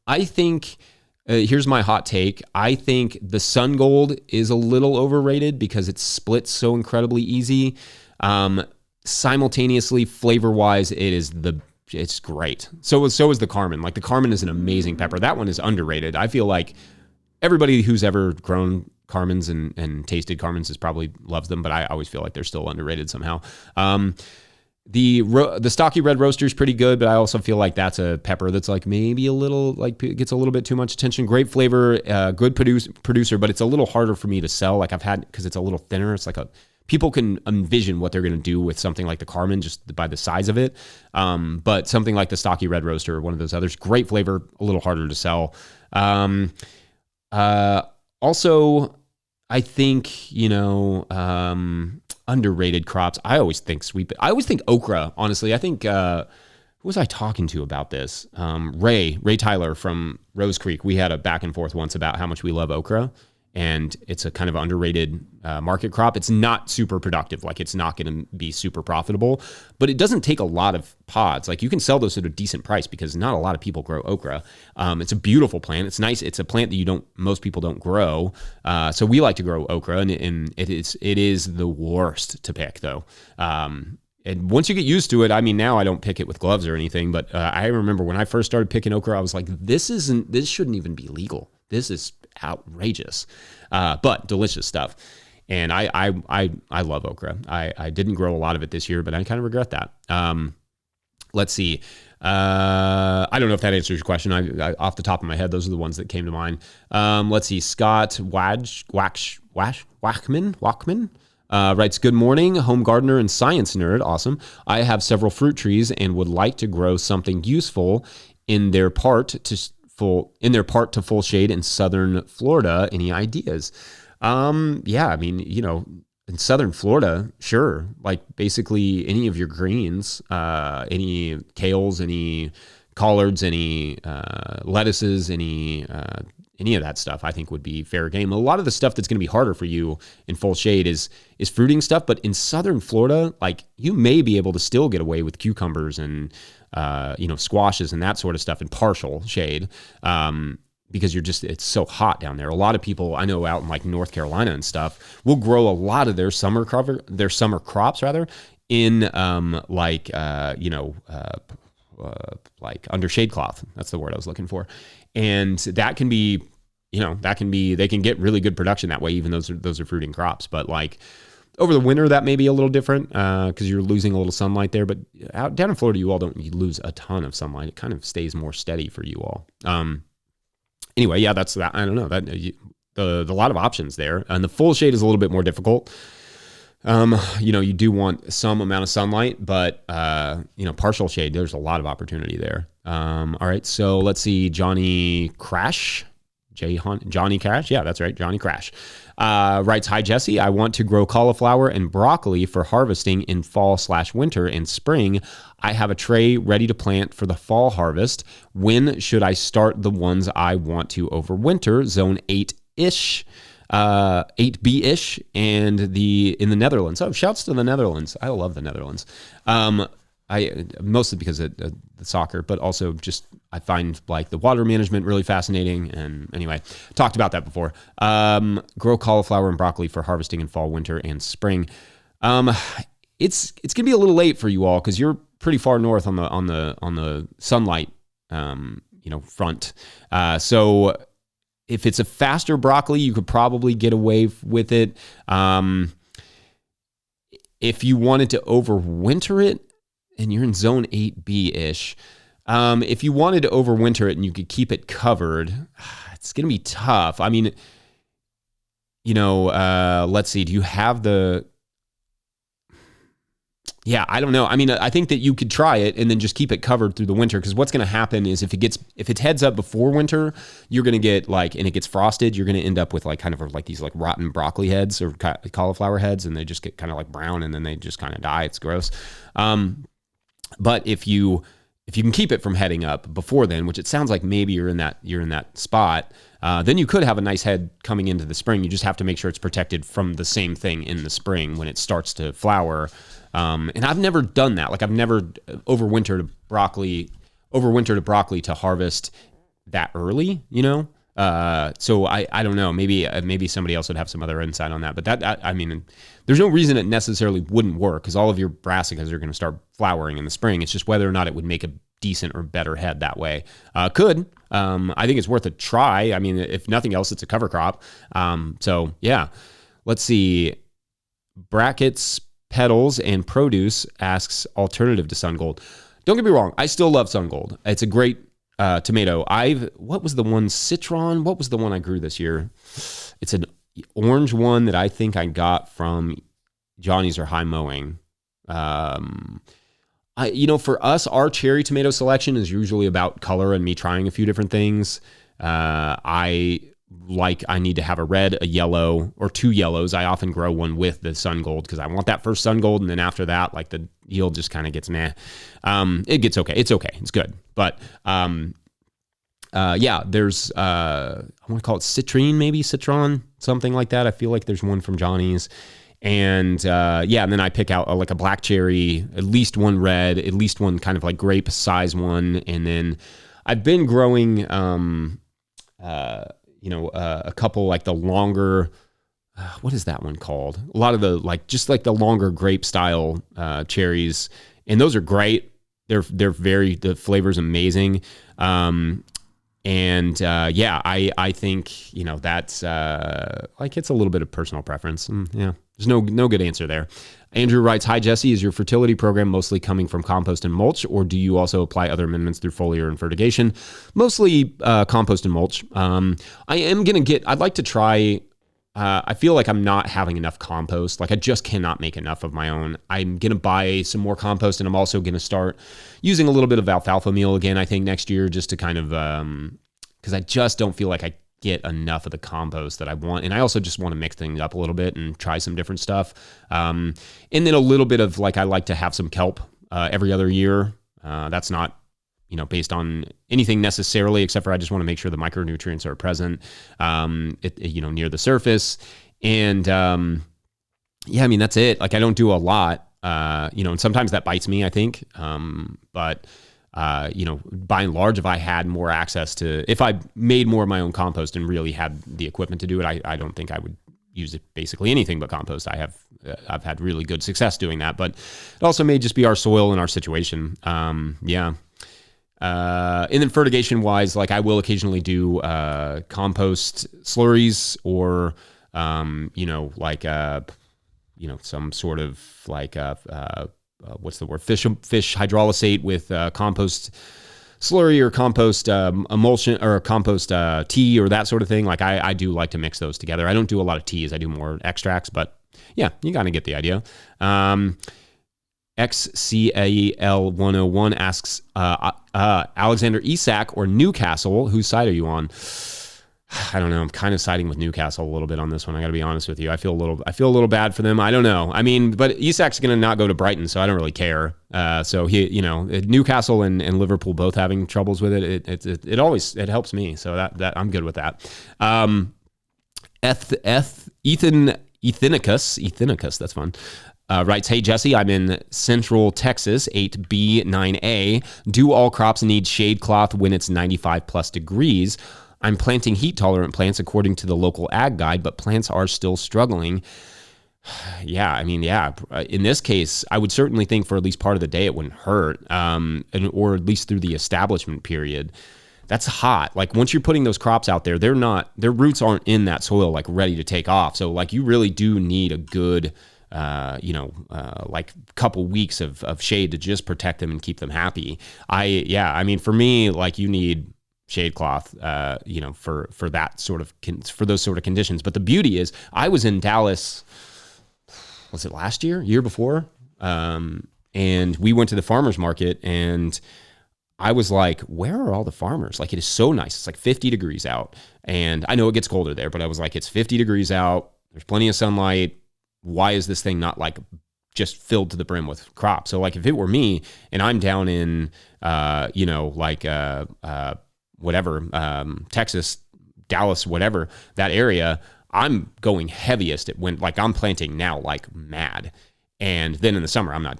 I think, here's my hot take. I think the Sun Gold is a little overrated because it splits so incredibly easy. Simultaneously, flavor-wise, it's great. So is the Carmen. Like the Carmen is an amazing pepper. That one is underrated. I feel like everybody who's ever grown Carmens and tasted Carmens probably loves them, but I always feel like they're still underrated somehow. The Stocky Red Roaster is pretty good, but I also feel like that's a pepper that's like maybe a little, like gets a little bit too much attention. Great flavor, good producer, but it's a little harder for me to sell. Like because it's a little thinner. It's like people can envision what they're going to do with something like the Carmen just by the size of it. But something like the Stocky Red Roaster or one of those others, great flavor, a little harder to sell. Also, I think, underrated crops. I always think okra, honestly. I think, who was I talking to about this? Ray Tyler from Rose Creek. We had a back and forth once about how much we love okra, and it's a kind of underrated market crop. It's not super productive. Like it's not going to be super profitable, but it doesn't take a lot of pods. Like you can sell those at a decent price because not a lot of people grow okra. It's a beautiful plant. It's nice. It's a plant that most people don't grow. So we like to grow okra, and it is the worst to pick though. And once you get used to it, I mean, now I don't pick it with gloves or anything, but I remember when I first started picking okra, I was like, this shouldn't even be legal. This is outrageous, but delicious stuff. And I love okra. I didn't grow a lot of it this year, but I kind of regret that. Let's see. I don't know if that answers your question. I off the top of my head, those are the ones that came to mind. Let's see. Scott Wachman writes, good morning, home gardener and science nerd. Awesome. I have several fruit trees and would like to grow something useful in their part part to full shade in southern Florida. Any ideas? Yeah, I mean, in southern Florida, sure. Like basically any of your greens, any kales, any collards, any lettuces, any of that stuff, I think would be fair game. A lot of the stuff that's going to be harder for you in full shade is fruiting stuff, but in southern Florida, like you may be able to still get away with cucumbers and squashes and that sort of stuff in partial shade. Because it's so hot down there. A lot of people I know out in like North Carolina and stuff will grow a lot of their summer crops in like under shade cloth. That's the word I was looking for. And that can be, they can get really good production that way, even those are fruiting crops. But like over the winter, that may be a little different because you're losing a little sunlight there. But down in Florida, you lose a ton of sunlight. It kind of stays more steady for you all. Anyway, yeah, that's that. I don't know that the lot of options there, and the full shade is a little bit more difficult. You do want some amount of sunlight, but partial shade, there's a lot of opportunity there. All right, so let's see, Johnny Crash, Johnny Crash, yeah, that's right, Johnny Crash. Writes, hi Jesse, I want to grow cauliflower and broccoli for harvesting in fall/winter and spring. I have a tray ready to plant for the fall harvest. When should I start the ones I want to overwinter? Zone 8-ish, 8B-ish, and in the Netherlands. Oh, shouts to the Netherlands. I love the Netherlands. I mostly because of the soccer, but also just I find like the water management really fascinating. And anyway, talked about that before. Grow cauliflower and broccoli for harvesting in fall, winter, and spring. It's gonna be a little late for you all because you're pretty far north on the sunlight front. So if it's a faster broccoli, you could probably get away with it. If you wanted to overwinter it, and you're in zone 8B-ish, if you wanted to overwinter it and you could keep it covered, it's going to be tough. I mean, let's see. Do you have the... Yeah, I don't know. I mean, I think that you could try it and then just keep it covered through the winter, because what's going to happen is if it heads up before winter, you're going to get and it gets frosted, you're going to end up with kind of these rotten broccoli heads or cauliflower heads, and they just get kind of brown and then they just kind of die. It's gross. But if you can keep it from heading up before then, which it sounds like maybe you're in that spot, then you could have a nice head coming into the spring. You just have to make sure it's protected from the same thing in the spring when it starts to flower. And I've never done that. I've never overwintered a broccoli to harvest that early, So I don't know. Maybe somebody else would have some other insight on that. But I mean, there's no reason it necessarily wouldn't work, because all of your brassicas are going to start flowering in the spring. It's just whether or not it would make a decent or better head that way. Could. I think it's worth a try. I mean, if nothing else, it's a cover crop. So yeah, let's see. Brackets, Petals, and Produce asks alternative to Sun Gold. Don't get me wrong. I still love Sun Gold. It's a great tomato. What was the one? Citron? What was the one I grew this year? It's an orange one that I think I got from Johnny's or High Mowing. For us, our cherry tomato selection is usually about color and me trying a few different things. I need to have a red, a yellow, or two yellows. I often grow one with the Sun Gold because I want that first Sun Gold, and then after that, the yield just kind of gets meh. It gets okay. It's okay. It's good. But there's I want to call it citrine, maybe citron, something like that. I feel like there's one from Johnny's. And and then I pick out a black cherry, at least one red, at least one kind of grape size one. And then I've been growing, a couple the longer, what is that one called? A lot of the the longer grape style cherries, and those are great. They're the flavor's amazing. I think that's it's a little bit of personal preference. There's no good answer there. Andrew writes, hi Jesse, is your fertility program mostly coming from compost and mulch, or do you also apply other amendments through foliar and fertigation? Mostly compost and mulch. I'd like to try, I feel like I'm not having enough compost. I just cannot make enough of my own. I'm going to buy some more compost, and I'm also going to start using a little bit of alfalfa meal again, I think next year, just to kind of, because I just don't feel like I get enough of the compost that I want. And I also just want to mix things up a little bit and try some different stuff. And then a little bit of like, I like to have some kelp every other year. That's not, based on anything necessarily, except for I just want to make sure the micronutrients are present, near the surface. And yeah, I mean, that's it. Like I don't do a lot, and sometimes that bites me, I think. But by and large, if I had more access to, if I made more of my own compost and really had the equipment to do it, I don't think I would use it basically anything but compost. I've had really good success doing that, but it also may just be our soil and our situation. Yeah. And then fertigation wise, like I will occasionally do, compost slurries or, some sort of like, what's the word? Fish hydrolysate with compost slurry or compost emulsion or compost tea or that sort of thing. Like I do like to mix those together. I don't do a lot of teas. I do more extracts, but yeah, you kind of get the idea. XCAL101 asks Alexander Isak or Newcastle. Whose side are you on? I don't know. I'm kind of siding with Newcastle a little bit on this one. I got to be honest with you. I feel a little bad for them. I don't know. I mean, but Isak's going to not go to Brighton, so I don't really care. So he, Newcastle and Liverpool both having troubles with it. It always helps me. So that I'm good with that. Ethenicus, that's fun. Writes, hey, Jesse, I'm in Central Texas, 8B, 9A. Do all crops need shade cloth when it's 95 plus degrees? I'm planting heat-tolerant plants according to the local ag guide, but plants are still struggling. Yeah, I mean, yeah. In this case, I would certainly think for at least part of the day it wouldn't hurt, or at least through the establishment period. That's hot. Like once you're putting those crops out there, their roots aren't in that soil like ready to take off. So like you really do need a good like couple weeks of shade to just protect them and keep them happy. I mean, for me, like you need shade cloth, for that sort of, for those sort of conditions. But the beauty is I was in Dallas, was it last year before? And we went to the farmer's market and I was like, where are all the farmers? Like, it is so nice. It's like 50 degrees out. And I know it gets colder there, but I was like, it's 50 degrees out. There's plenty of sunlight. Why is this thing not like just filled to the brim with crops? So like if it were me and I'm down in, Texas, Dallas, whatever, that area, I'm going heaviest at when, like I'm planting now like mad. And then in the summer, I'm not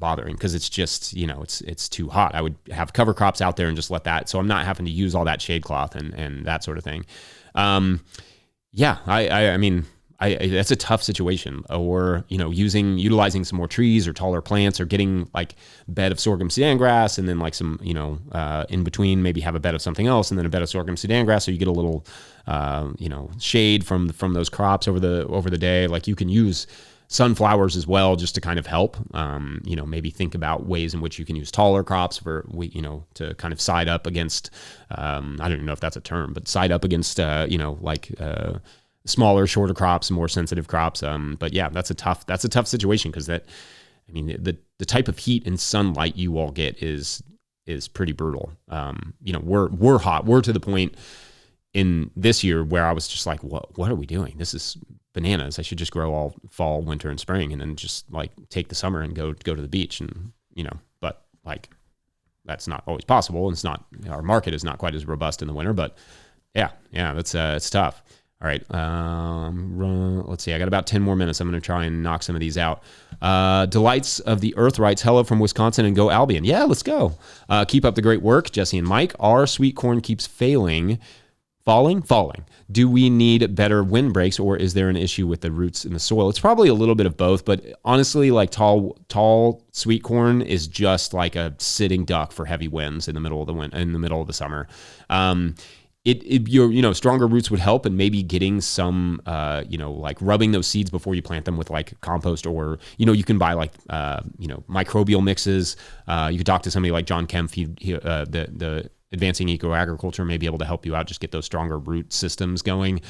bothering because it's just, it's too hot. I would have cover crops out there and just let that. So I'm not having to use all that shade cloth and that sort of thing. I mean, that's a tough situation. Or, utilizing some more trees or taller plants or getting like bed of sorghum Sudan grass and then like some, in between maybe have a bed of something else and then a bed of sorghum Sudan grass. So you get a little, shade from those crops over the day. Like you can use sunflowers as well, just to kind of help, maybe think about ways in which you can use taller crops to kind of side up against, I don't even know if that's a term, but side up against, smaller, shorter crops, more sensitive crops. But yeah, that's a tough situation because the type of heat and sunlight you all get is pretty brutal. We're hot. We're to the point in this year where I was just like, what are we doing? This is bananas. I should just grow all fall, winter, and spring, and then just like take the summer and go to the beach. And but like that's not always possible. And it's not, our market is not quite as robust in the winter. But yeah, that's it's tough. All right, let's see. I got about 10 more minutes. I'm going to try and knock some of these out. Delights of the Earth writes, hello from Wisconsin and go Albion. Yeah, let's go. Keep up the great work, Jesse and Mike. Our sweet corn keeps falling. Do we need better windbreaks, or is there an issue with the roots in the soil? It's probably a little bit of both, but honestly, like tall sweet corn is just like a sitting duck for heavy winds in the middle of the summer. Your stronger roots would help, and maybe getting some like rubbing those seeds before you plant them with like compost, or you can buy like microbial mixes. You could talk to somebody like John Kempf, the Advancing Eco Agriculture may be able to help you out, just get those stronger root systems going.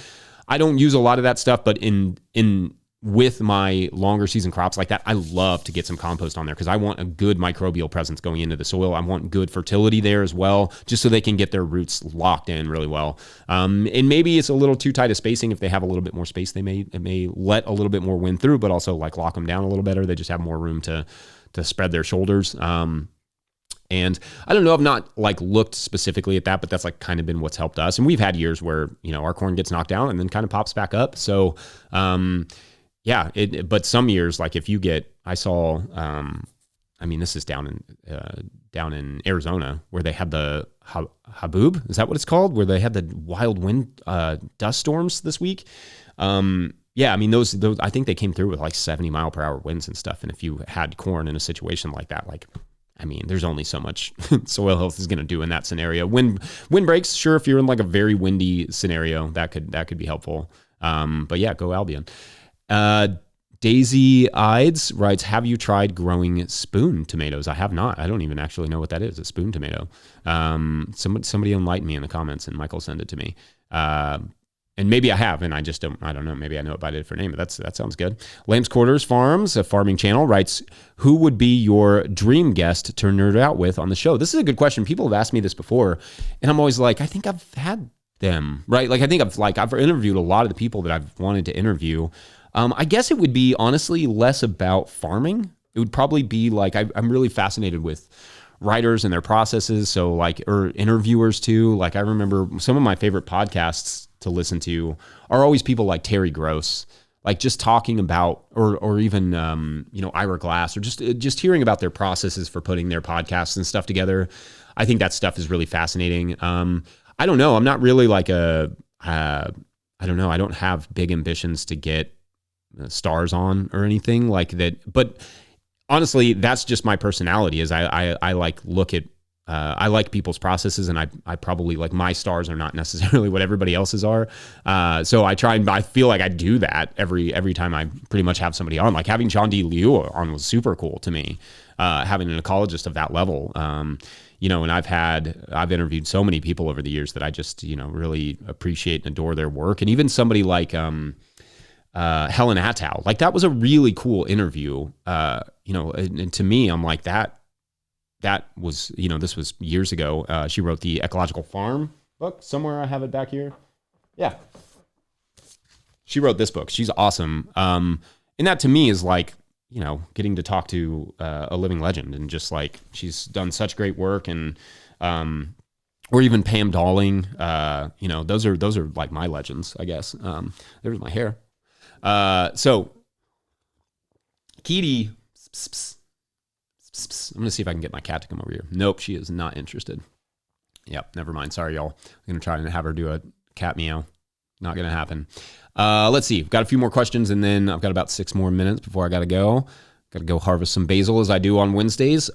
I don't use a lot of that stuff, but when with my longer season crops like that, I love to get some compost on there because I want a good microbial presence going into the soil. I want good fertility there as well, just so they can get their roots locked in really well. And maybe it's a little too tight a spacing. If they have a little bit more space, it may let a little bit more wind through, but also like lock them down a little better. They just have more room to spread their shoulders. And I don't know, I've not like looked specifically at that, but that's like kind of been what's helped us. And we've had years where, our corn gets knocked down and then kind of pops back up. So, yeah, but some years, like if you get, I saw, this is down in Arizona where they had the Haboob, is that what it's called? Where they had the wild wind, dust storms this week. Yeah, those I think they came through with like 70 mile per hour winds and stuff. And if you had corn in a situation like that, there's only so much soil health is going to do in that scenario. Wind breaks, sure, if you're in like a very windy scenario, that could be helpful. But yeah, go Albion. Daisy Ides writes, have you tried growing spoon tomatoes? I have not. I don't even actually know what that is, a spoon tomato. Somebody enlighten me in the comments and Michael send it to me. And maybe I have, and I don't know. Maybe I know it by a different name, but that sounds good. Lamb's Quarters Farms, a farming channel, writes, who would be your dream guest to nerd out with on the show? This is a good question. People have asked me this before, and I'm always like, I think I've had them, right? Like, I think I've interviewed a lot of the people that I've wanted to interview. I guess it would be honestly less about farming. It would probably be like, I'm really fascinated with writers and their processes. So or interviewers too. Like I remember some of my favorite podcasts to listen to are always people like Terry Gross, like just talking about, or even, Ira Glass, or just hearing about their processes for putting their podcasts and stuff together. I think that stuff is really fascinating. I don't know. I'm not really like I don't know. I don't have big ambitions to get stars on or anything like that. But honestly, that's just my personality is I like look at, I like people's processes, and I probably like my stars are not necessarily what everybody else's are. So I feel like I do that every time I pretty much have somebody on. Like having John D. Liu on was super cool to me. Having an ecologist of that level, and I've interviewed so many people over the years that I just, really appreciate and adore their work. And even somebody like, Helen Attow, like that was a really cool interview. And to me, I'm like that was, this was years ago. She wrote the Ecological Farm book. Somewhere I have it back here. Yeah. She wrote this book. She's awesome. And that to me is like, getting to talk to a living legend, and just like, she's done such great work. And, or even Pam Dawling, those are like my legends, I guess. There's my hair. So Kitty, I'm going to see if I can get my cat to come over here. Nope, she is not interested. Yep, never mind. Sorry, y'all. I'm going to try and have her do a cat meow. Not going to happen. Let's see. I've got a few more questions, and then I've got about 6 more minutes before I got to go. Got to go harvest some basil as I do on Wednesdays.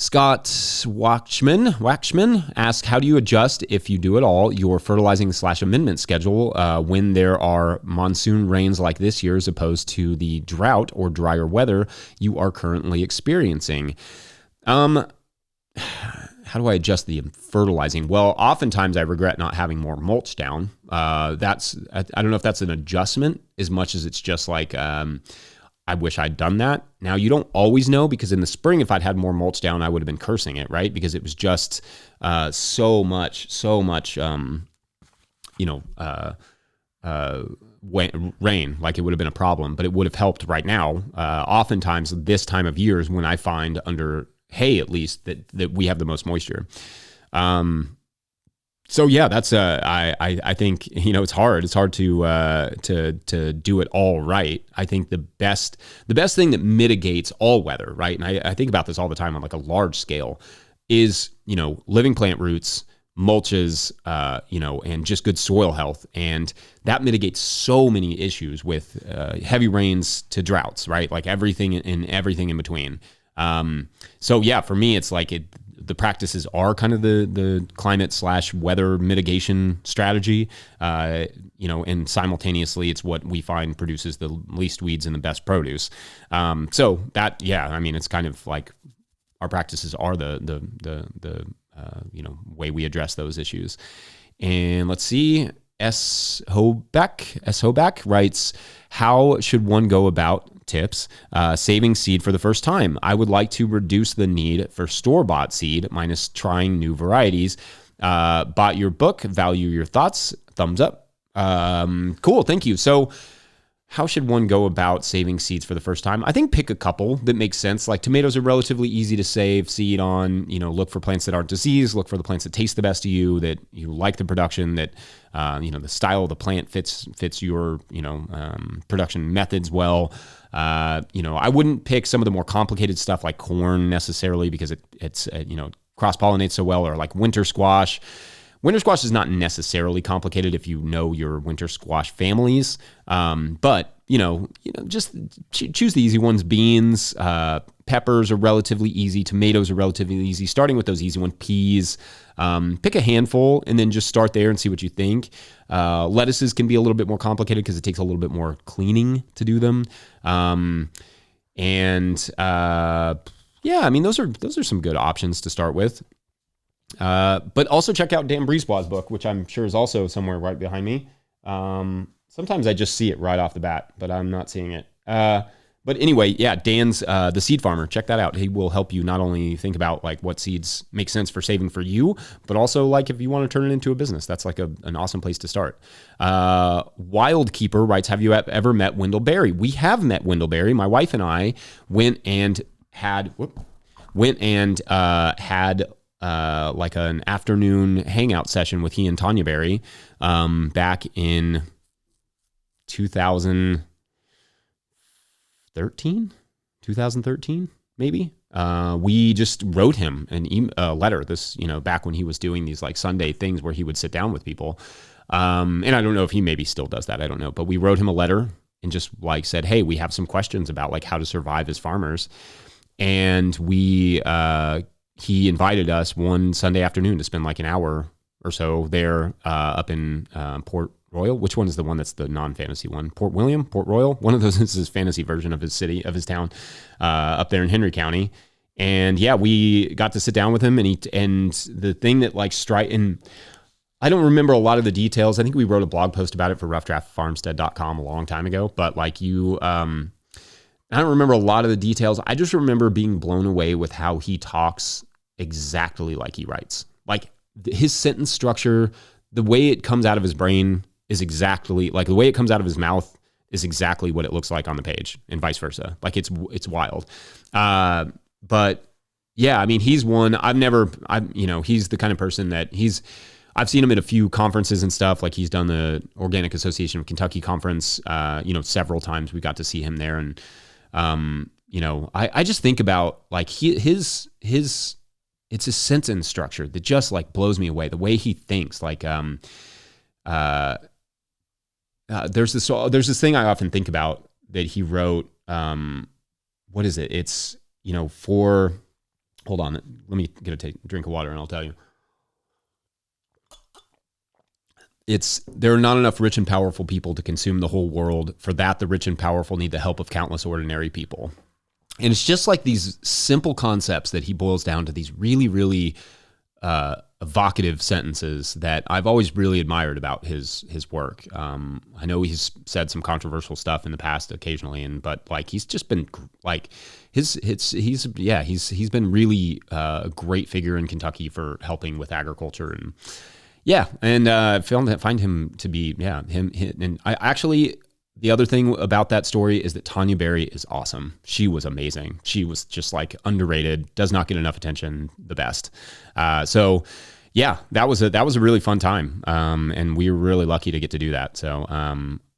Scott Waxman asks, how do you adjust, if you do at all, your fertilizing/amendment schedule when there are monsoon rains like this year, as opposed to the drought or drier weather you are currently experiencing? How do I adjust the fertilizing? Well, oftentimes I regret not having more mulch down. I don't know if that's an adjustment as much as it's just like, I wish I'd done that. Now, you don't always know, because in the spring, if I'd had more mulch down, I would have been cursing it, right? Because it was just so much rain, like it would have been a problem, but it would have helped right now. Oftentimes, this time of year is when I find, under hay at least, that we have the most moisture. So yeah, that's I think, it's hard. It's hard to do it all right. I think the best thing that mitigates all weather, right? And I think about this all the time on like a large scale, is, living plant roots, mulches, and just good soil health. And that mitigates so many issues with heavy rains to droughts, right? Like everything in between. So yeah, for me, it's like the practices are kind of the climate/weather mitigation strategy, and simultaneously it's what we find produces the least weeds and the best produce. So that, yeah, it's kind of like our practices are the way we address those issues. And let's see. S. Hoback writes, how should one go about tips saving seed for the first time? I would like to reduce the need for store-bought seed minus trying new varieties. Bought your book, value your thoughts. Thumbs up. Cool. Thank you. So how should one go about saving seeds for the first time? I think pick a couple that make sense. Like tomatoes are relatively easy to save seed on. Look for plants that aren't diseased. Look for the plants that taste the best to you, that you like the production, that the style of the plant fits your production methods well. I wouldn't pick some of the more complicated stuff like corn necessarily because it's cross-pollinates so well, or like winter squash. Winter squash is not necessarily complicated if you know your winter squash families, but just choose the easy ones. Beans, peppers are relatively easy. Tomatoes are relatively easy. Starting with those easy ones, peas. Pick a handful and then just start there and see what you think. Lettuces can be a little bit more complicated because it takes a little bit more cleaning to do them. Those are some good options to start with. But also check out Dan Brisebois' book, which I'm sure is also somewhere right behind me. Sometimes I just see it right off the bat, but I'm not seeing it. But anyway, yeah, Dan's The Seed Farmer. Check that out. He will help you not only think about like what seeds make sense for saving for you, but also like if you want to turn it into a business. That's like an awesome place to start. Wildkeeper writes, have you ever met Wendell Berry? We have met Wendell Berry. My wife and I went and had like an afternoon hangout session with he and Tanya Berry back in 2013 maybe. We just wrote him a letter back when he was doing these like Sunday things where he would sit down with people. And I don't know if he maybe still does that. I don't know. But we wrote him a letter and just like said, hey, we have some questions about like how to survive as farmers. And he invited us one Sunday afternoon to spend like an hour or so there up in Port Royal. Which one is the one that's the non-fantasy one? Port William? Port Royal? One of those is his fantasy version of his city, of his town, up there in Henry County. And yeah, we got to sit down with him and the thing that like and I don't remember a lot of the details. I think we wrote a blog post about it for roughdraftfarmstead.com a long time ago, but like I don't remember a lot of the details. I just remember being blown away with how he talks exactly like he writes. Like his sentence structure, the way it comes out of his brain is exactly like the way it comes out of his mouth is exactly what it looks like on the page, and vice versa. Like it's wild. But yeah, I mean, he's one he's the kind of person that I've seen him at a few conferences and stuff. Like he's done the Organic Association of Kentucky conference, several times. We got to see him there. And, I just think about like his it's his sentence structure that just like blows me away. The way he thinks, like, there's this thing I often think about that he wrote. What is it? It's, hold on, let me get a drink of water and I'll tell you. There are not enough rich and powerful people to consume the whole world. For that, the rich and powerful need the help of countless ordinary people. And it's just like these simple concepts that he boils down to these really, really evocative sentences that I've always really admired about his work. I know he's said some controversial stuff in the past occasionally, but like he's just been like he's been really a great figure in Kentucky for helping with agriculture and. Yeah, and find him to be him. And I actually, the other thing about that story is that Tanya Berry is awesome. She was amazing. She was just like underrated. Does not get enough attention. The best. So yeah, that was a really fun time. And we were really lucky to get to do that. So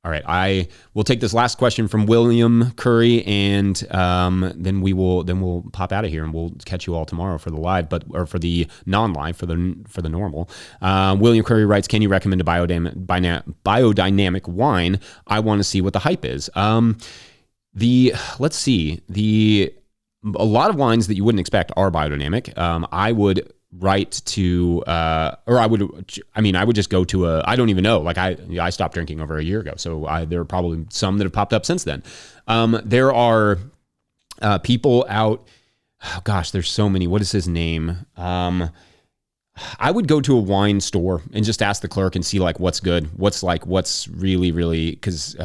all right, I will take this last question from William Curry, and then we'll pop out of here, and we'll catch you all tomorrow for the live, or for the non-live, for the normal. William Curry writes, "Can you recommend a biodynamic wine? I want to see what the hype is." Let's see. A lot of wines that you wouldn't expect are biodynamic. I would write to, I would just go to I don't even know. Like I stopped drinking over a year ago. So there are probably some that have popped up since then. There are people out, oh gosh, there's so many. What is his name? I would go to a wine store and just ask the clerk and see like what's good, what's really because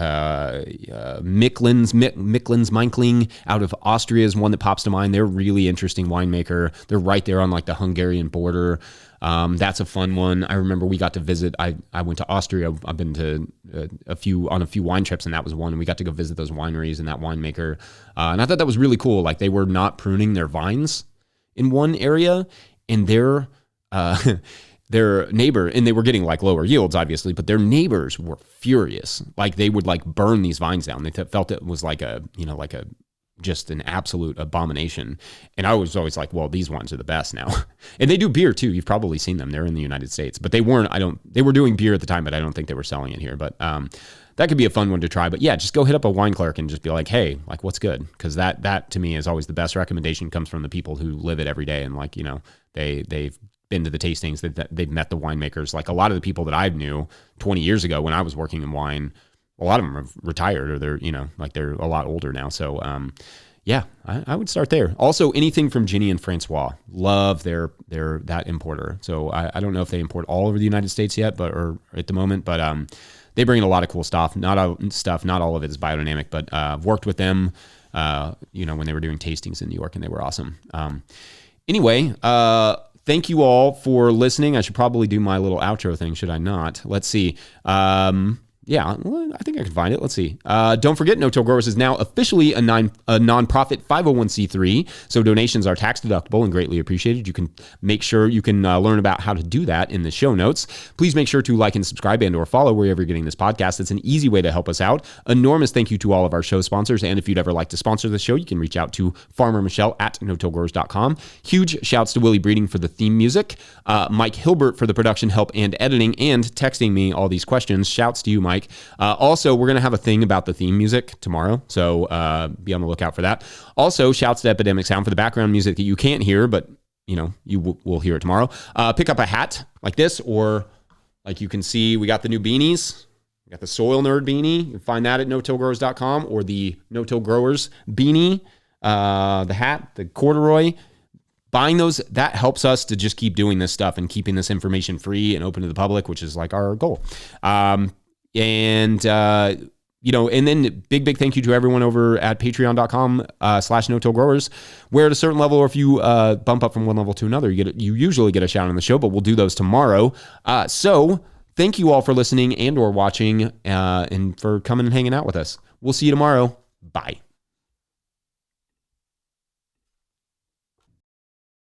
Micklin's Minkling out of Austria is one that pops to mind. They're a really interesting winemaker. They're right there on like the Hungarian border. That's a fun one. I remember we got to visit. I went to Austria. I've been to a few wine trips, and that was one. And we got to go visit those wineries and that winemaker. And I thought that was really cool. Like they were not pruning their vines in one area, and their neighbor, and they were getting like lower yields, obviously, but their neighbors were furious. Like they would like burn these vines down. They felt it was like just an absolute abomination. And I was always like, well, these ones are the best now. And they do beer too. You've probably seen them. They're in the United States, but they were doing beer at the time, but I don't think they were selling it here. But that could be a fun one to try. But yeah, just go hit up a wine clerk and just be like, hey, like what's good? Because that to me is always the best recommendation, comes from the people who live it every day. And like, they've been to the tastings, they've met the winemakers. Like a lot of the people that I knew 20 years ago when I was working in wine, a lot of them have retired, or they're a lot older now. So, yeah, I would start there. Also, anything from Ginny and Francois, love their that importer. So I don't know if they import all over the United States yet, or at the moment, but they bring in a lot of cool stuff. Not all of it is biodynamic, but I've worked with them, when they were doing tastings in New York, and they were awesome. Anyway, thank you all for listening. I should probably do my little outro thing, should I not? Let's see. Yeah, well, I think I can find it. Let's see. Don't forget, No Till Growers is now officially a nonprofit 501c3, so donations are tax deductible and greatly appreciated. You can make sure you can learn about how to do that in the show notes. Please make sure to like and subscribe and or follow wherever you're getting this podcast. It's an easy way to help us out. Enormous thank you to all of our show sponsors, and if you'd ever like to sponsor the show, you can reach out to Farmer Michelle at notillgrowers.com. Huge shouts to Willie Breeding for the theme music, Mike Hilbert for the production help and editing, and texting me all these questions. Shouts to you, Mike. Also, we're going to have a thing about the theme music tomorrow, so be on the lookout for that. Also, shouts to Epidemic Sound for the background music that you can't hear, but you will hear it tomorrow. Pick up a hat like this, or like you can see, we got the new beanies. We got the Soil Nerd beanie. You can find that at notillgrowers.com, or the No Till Growers beanie, the hat, the corduroy. Buying those, that helps us to just keep doing this stuff and keeping this information free and open to the public, which is like our goal. And then big thank you to everyone over at patreon.com/no-till-growers, where at a certain level, or if you bump up from one level to another, you usually get a shout on the show, but we'll do those tomorrow. So thank you all for listening and or watching, and for coming and hanging out with us. We'll see you tomorrow. Bye.